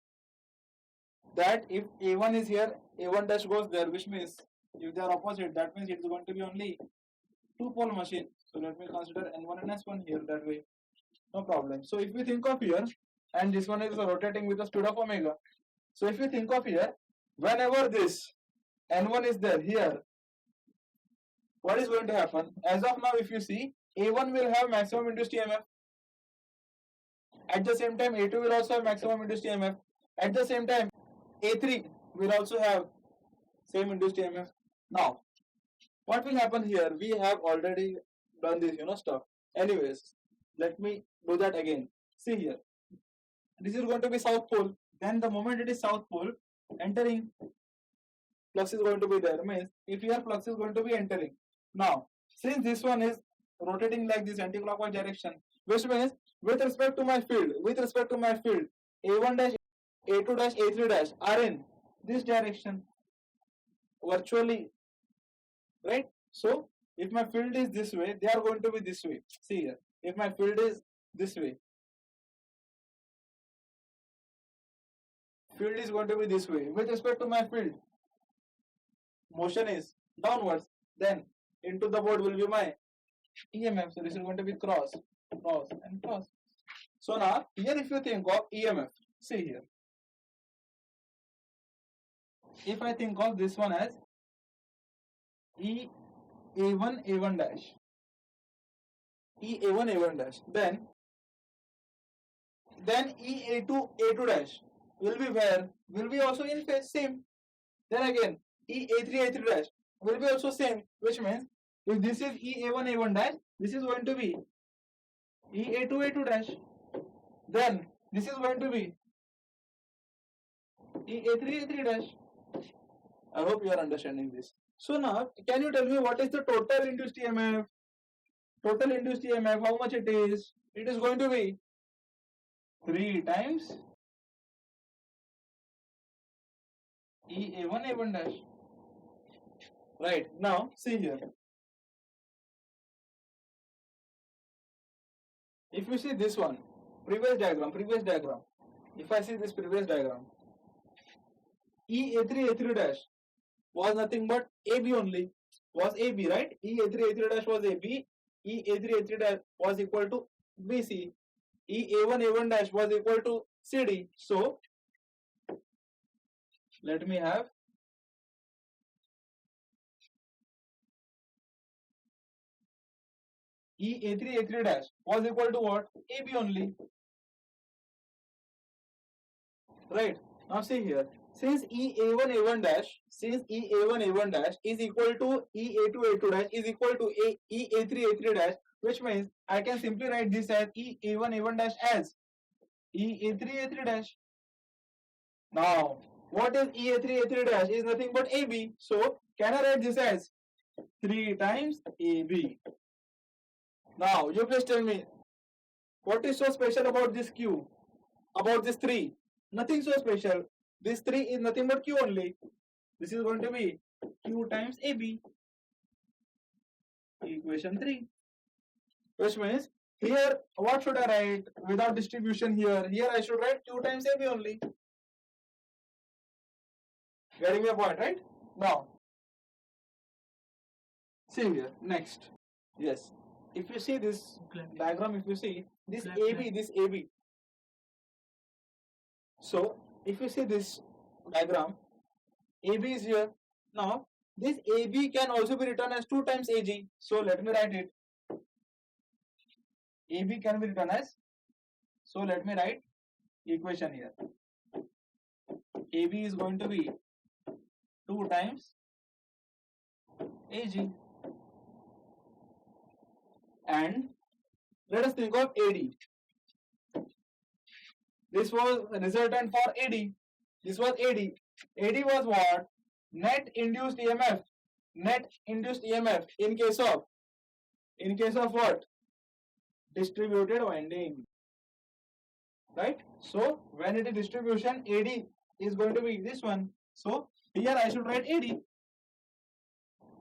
that if A1 is here, A1 dash goes there, which means if they are opposite, that means it is going to be only two-pole machine. So let me consider N1 and S1 here that way. No problem. So if we think of here, and this one is rotating with the speed of omega. So if you think of here, whenever this N1 is there here, what is going to happen? As of now, if you see, A1 will have maximum induced EMF. At the same time, A2 will also have maximum induced EMF. At the same time, A3 will also have same induced EMF. Now, what will happen here? We have already done this, stuff. Anyways, let me do that again. See here. This is going to be south pole. Then the moment it is south pole, entering flux is going to be there. Means if here flux is going to be entering. Now, since this one is rotating like this anti-clockwise direction, which means with respect to my field, A1 dash, A2 dash, A3 dash are in this direction virtually, right? So if my field is this way, they are going to be this way. See here, if my field is this way, field is going to be this way. With respect to my field, motion is downwards, then into the board will be my EMF. So this is going to be cross, and cross. So now here if you think of EMF, see here. If I think of this one as A1 A1 dash, A1 A1 dash, then A2 A2 dash will be where? Will be also in phase same. Then again A3 A3 dash will be also same, which means if this is A1 A1 dash, this is going to be A2 A2 dash. Then this is going to be A3 A3 dash. I hope you are understanding this. So now, can you tell me what is the total induced EMF? Total induced EMF, how much it is? It is going to be 3 times A1 A1 dash. Right, now see here. If you see this one, previous diagram. If I see this previous diagram, A3 A3 dash was nothing but AB only. Was AB, right? A3 A3 dash was AB. A3 A3 dash was equal to BC. A1 A1 dash was equal to CD. So let me have A3 A3 dash was equal to what? AB only. Right. Now see here. Since A1 A1 dash is equal to A2 A2 dash is equal to A3 A3 dash, which means I can simply write this as A1 A1 dash as A3 A3 dash. Now, what is A3 A3 dash? Is nothing but AB. So, can I write this as 3 times AB? Now, you please tell me, what is so special about this Q? About this 3? Nothing so special. This 3 is nothing but Q only. This is going to be Q times AB. Equation 3. Which means, here, what should I write without distribution here? Here I should write Q times AB only. Getting my point, right? Now, see here, next. Yes. If you see this diagram, if you see this AB. So, if you see this diagram, AB is here. Now, this AB can also be written as 2 times AG. So, let me write it. AB can be written as, so let me write equation here. AB is going to be 2 times AG. And let us think of AD. This was resultant for AD. This was AD. AD was what? Net induced EMF. Net induced EMF in case of what? Distributed winding. Right? So when it is distribution, AD is going to be this one. So here I should write AD.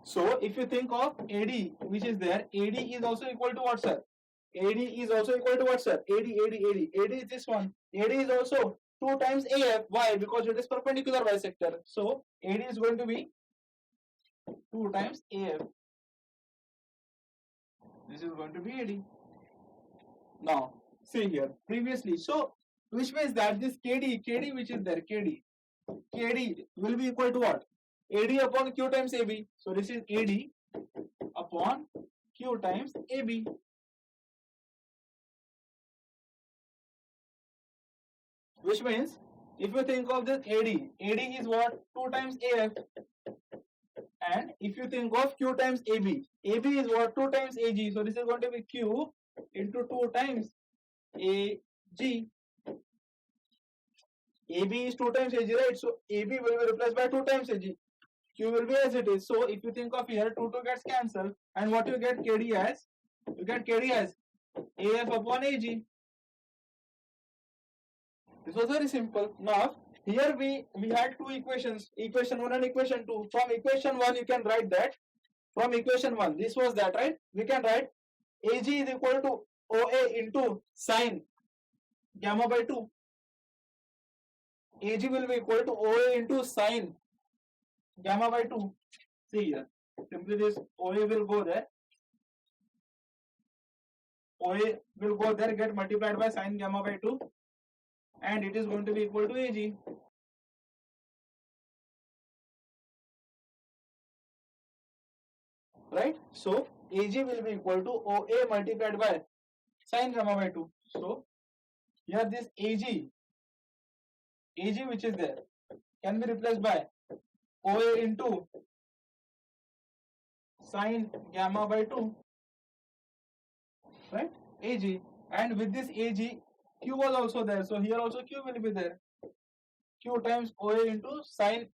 So if you think of AD, which is there, AD is also equal to what, sir? AD is also equal to what, sir? AD is this one. AD is also 2 times AF. Why? Because it is perpendicular bisector. So AD is going to be 2 times AF. This is going to be AD. Now, see here, previously, so which means that this KD which is there, KD will be equal to what? AD upon Q times AB. So this is AD upon Q times AB. which means if you think of this AD is what? 2 times AF. And if you think of Q times AB is what? 2 times AG. So this is going to be Q into 2 times AG. AB is 2 times AG, right? So AB will be replaced by 2 times AG. Q will be as it is. So if you think of here, 2 gets cancelled, and what you get KD as? You get KD as AF upon AG. This was very simple. Now here we had two equations, equation 1 and equation 2. From equation 1 you can write that. From equation 1, this was that, right? We can write AG is equal to OA into sine gamma by 2. AG will be equal to OA into sine gamma by 2. See here, simply this OA will go there. OA will go there, get multiplied by sine gamma by 2, and it is going to be equal to AG. Right? So AG will be equal to OA multiplied by sine gamma by 2. So here this AG which is there can be replaced by OA into sine gamma by 2, right? AG, and with this AG, Q was also there, so here also Q will be there. Q times OA into sine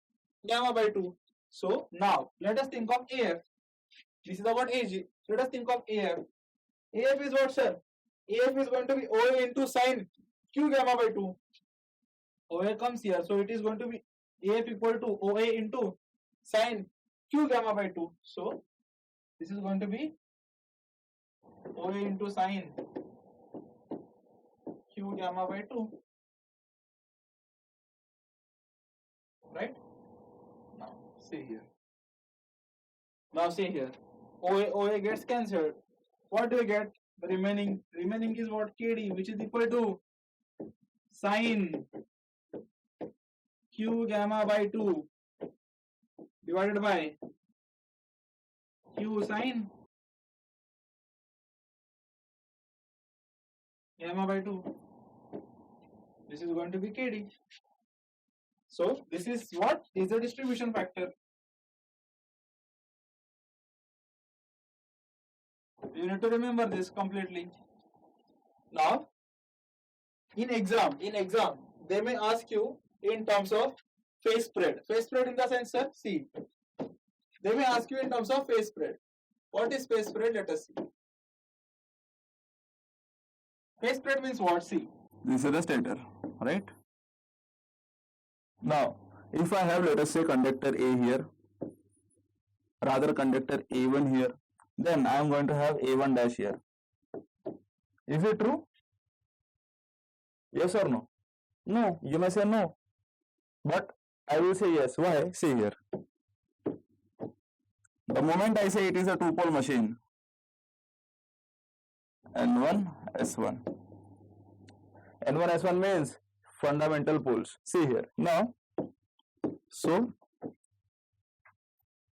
gamma by 2. So now let us think of AF. This is about AG. Let us think of AF. AF is what, sir? AF is going to be OA into sine Q gamma by 2. OA comes here, so it is going to be AF equal to OA into sine Q gamma by 2. So this is going to be OA into sine Q gamma by 2. Right? Now see here. OA gets cancelled. What do you get? The remaining is what? KD, which is equal to sine Q gamma by 2 divided by Q sine gamma by 2. This is going to be KD. So this is what is the distribution factor. You need to remember this completely. Now in exam they may ask you in terms of phase spread. Phase spread in the sense, sir, see, they may ask you in terms of phase spread. What is phase spread? Let us see. Phase spread means what? See, This is the stator, right? Now, if I have, let us say, conductor A here, rather conductor A1 here, then I am going to have A1 dash here. Is it true? Yes or no? No, you may say no. But I will say yes. Why? See here. The moment I say it is a two-pole machine, N1, S1. N1, S1 means fundamental poles. See here. Now, so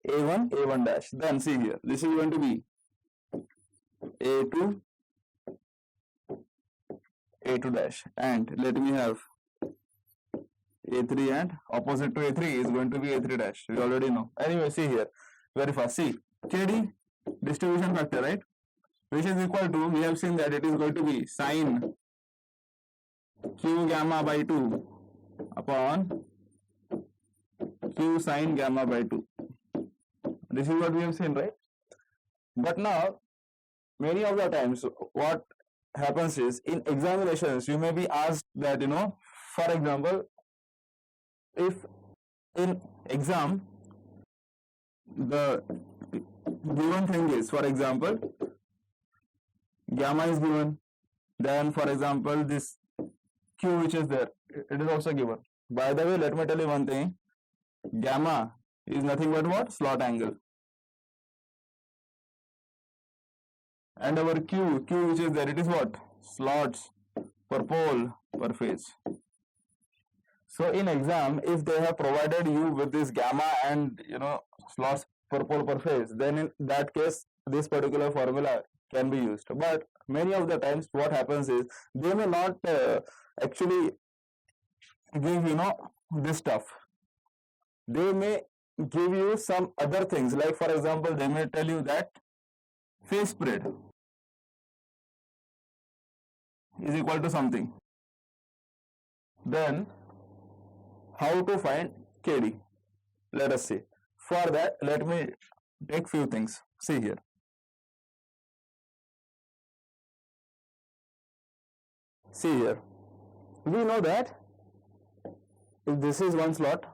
A1, A1 dash. Then see here. This is going to be A2, A2 dash. And let me have A3, and opposite to A3 is going to be A3 dash. We already know. Anyway, see here. Very fast. See, KD, distribution factor, right? Which is equal to, we have seen that it is going to be sine Q gamma by 2 upon Q sine gamma by 2. This is what we have seen, right? But now, many of the times, what happens is, in examinations, you may be asked that, for example, if in exam, the given thing is, for example, gamma is given, then for example this Q which is there, it is also given. By the way, let me tell you one thing, gamma is nothing but what? Slot angle. And our Q which is there, it is what? Slots per pole per phase. So in exam, if they have provided you with this gamma and slots per pole per phase, then in that case this particular formula can be used. But many of the times what happens is, they may not actually give this stuff. They may give you some other things, like for example they may tell you that phase spread is equal to something. Then how to find KD? Let us see. For that, let me take few things. See here. See here. We know that if this is one slot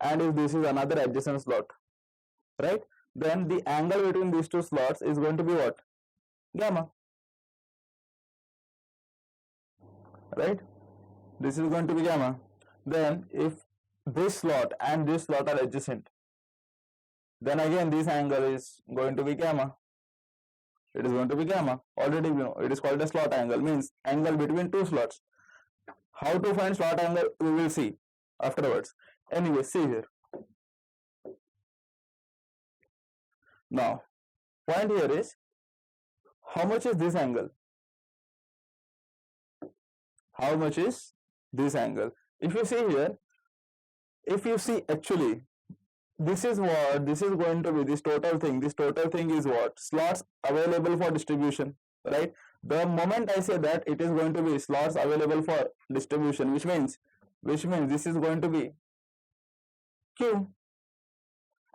and if this is another adjacent slot, right? Then the angle between these two slots is going to be what? Gamma. Right? This is going to be gamma. Then if this slot and this slot are adjacent, then again this angle is going to be gamma. It is going to be gamma. Already we know it is called a slot angle, means angle between two slots. How to find slot angle we will see afterwards. Anyway, see here. Now, point here is, how much is this angle? How much is this angle? If you see here, if you see actually, this is what, this is going to be this total thing is what? Slots available for distribution, right? The moment I say that, it is going to be slots available for distribution, which means this is going to be Q,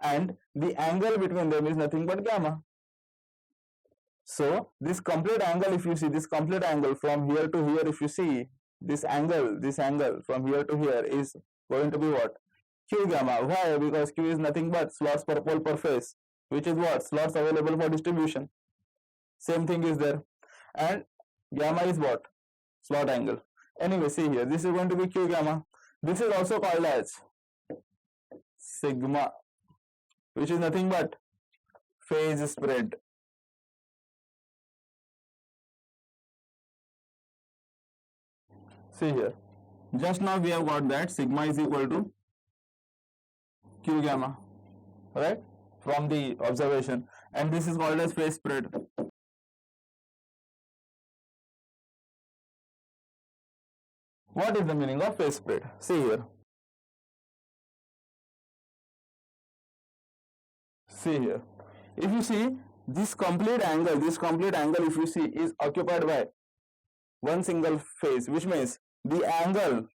and the angle between them is nothing but gamma. So this complete angle, if you see this complete angle from here to here, if you see this angle from here to here is going to be what? Q gamma. Why? Because Q is nothing but slots per pole per phase, which is what? Slots available for distribution. Same thing is there. And gamma is what? Slot angle. Anyway, see here, this is going to be Q gamma. This is also called as sigma, which is nothing but phase spread. See here, just now we have got that sigma is equal to Q gamma, right, from the observation, and this is called as phase spread. What is the meaning of phase spread? See here. See here. If you see this complete angle, if you see, is occupied by one single phase, which means the angle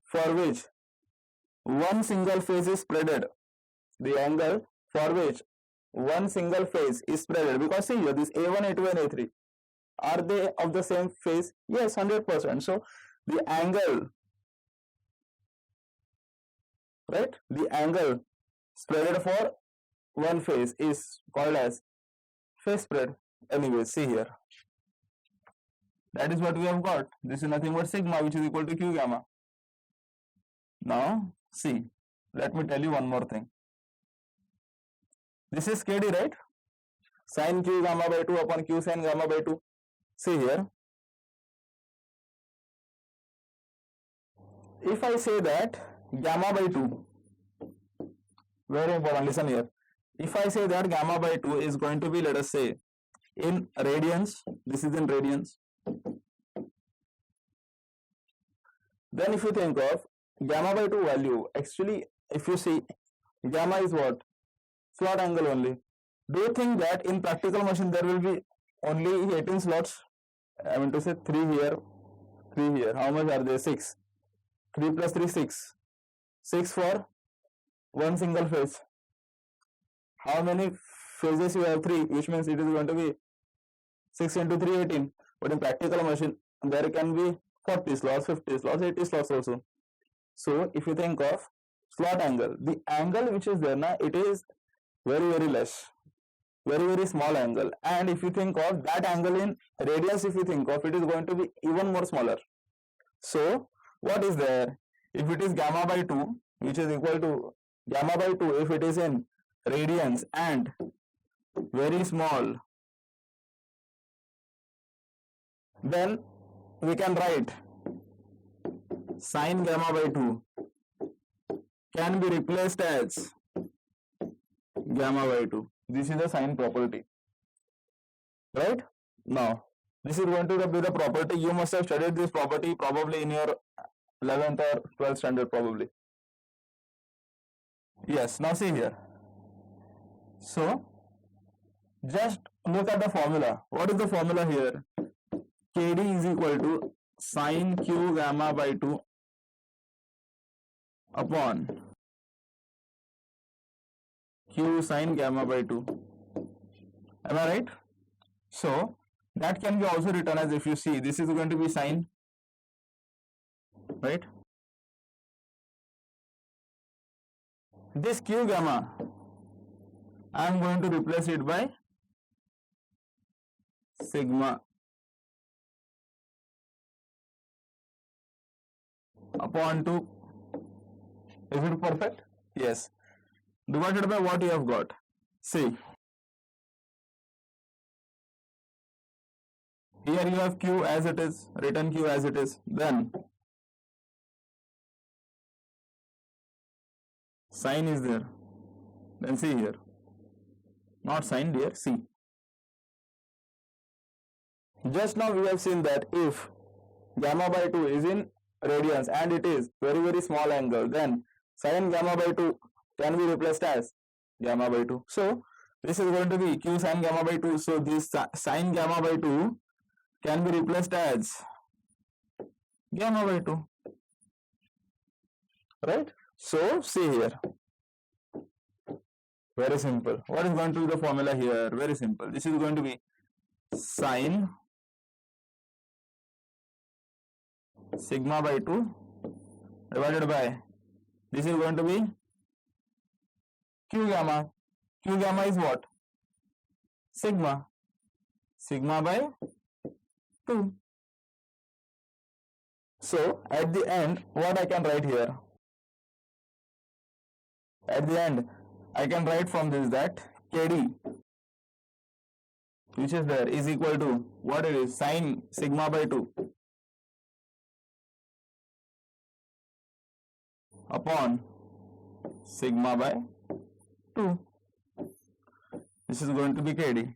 for which one single phase is spreaded, the angle for which one single phase is spreaded, because see here, this A1, A2 and A3, are they of the same phase? Yes, 100%. So the angle, right, the angle spreaded for one phase is called as phase spread. Anyway, see here, that is what we have got. This is nothing but sigma, which is equal to Q gamma. Now see, let me tell you one more thing. This is KD, right? Sin Q gamma by 2 upon Q sin gamma by 2. See here, if I say that gamma by 2, very important, listen here. If I say that gamma by 2 is going to be, let us say, in radians, this is in radians, then if you think of gamma by 2 value, actually, if you see, gamma is what? Slot angle only. Do you think that in practical machine there will be only 18 slots? I mean to say 3 here, 3 here. How much are there? 6. 3 plus 3, 6. 6 for one single phase. How many phases you have? 3, which means it is going to be 6 into 3, 18. But in practical machine, there can be 40 slots, 50 slots, 80 slots also. So if you think of slot angle, the angle which is there now, it is very, very less, very, very small angle. And if you think of that angle in radius, if you think of, it is going to be even more smaller. So what is there? If it is gamma by 2, which is equal to gamma by 2, if it is in radians and very small, then we can write sin gamma by 2 can be replaced as gamma by 2. This is the sign property, right? Now, this is going to be the property. You must have studied this property probably in your 11th or 12th standard probably. Yes, now see here. So, just look at the formula. What is the formula here? KD is equal to sine q gamma by 2 upon q sine gamma by 2. Am I right? So, that can be also written as, if you see, this is going to be sine, right? This q gamma, I am going to replace it by sigma upon 2. Is it perfect? Yes. Divided by what you have got. See, here you have q as it is, written q as it is. Then sine is there. Then see here. Not sine, dear, see. Just now we have seen that if gamma by 2 is in radians and it is very small angle, then sine gamma by 2 can be replaced as gamma by 2. So this is going to be q sine gamma by 2. So this sine gamma by 2 can be replaced as gamma by 2. Right? So see here. Very simple. What is going to be the formula here? Very simple. This is going to be sine sigma by 2 divided by, this is going to be q gamma. Q gamma is what? Sigma. Sigma by 2. So at the end, what I can write here? At the end, I can write from this that KD, which is there, is equal to what it is, sine sigma by 2 upon sigma by 2. This is going to be KD.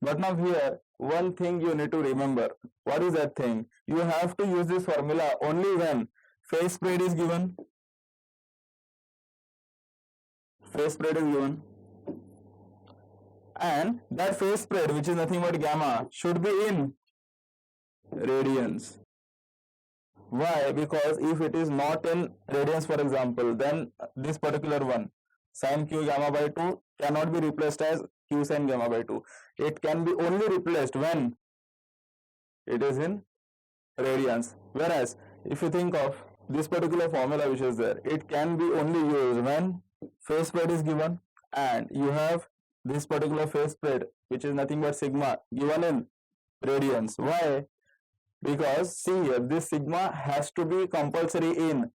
But now here, one thing you need to remember. What is that thing? You have to use this formula only when phase spread is given. Phase spread is given. And that phase spread, which is nothing but gamma, should be in radians. Why? Because if it is not in radians, for example, then this particular one, sine q gamma by 2, cannot be replaced as q sine gamma by 2. It can be only replaced when it is in radians. Whereas, if you think of this particular formula which is there, it can be only used when phase spread is given and you have this particular phase spread, which is nothing but sigma, given in radians. Why? Because see here, this sigma has to be compulsory in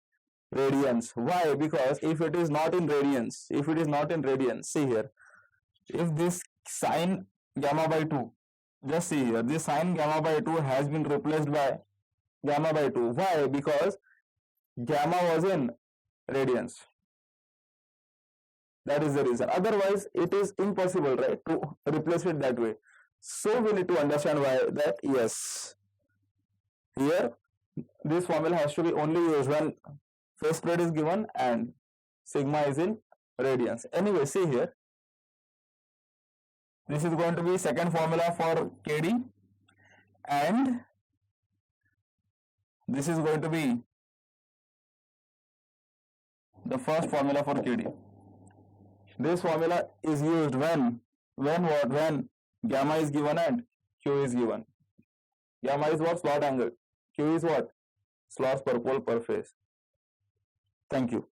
radians. Why? Because if it is not in radians, see here, if this sine gamma by 2, just see here, this sine gamma by 2 has been replaced by gamma by 2. Why? Because gamma was in radians. That is the reason. Otherwise, it is impossible, right, to replace it that way. So we need to understand why that, yes, here this formula has to be only used when phase spread is given and sigma is in radians. Anyway, see here, this is going to be second formula for KD and this is going to be the first formula for KD. This formula is used when gamma is given and q is given. Gamma is what? Slot angle. Q is what? Slots per pole per phase. Thank you.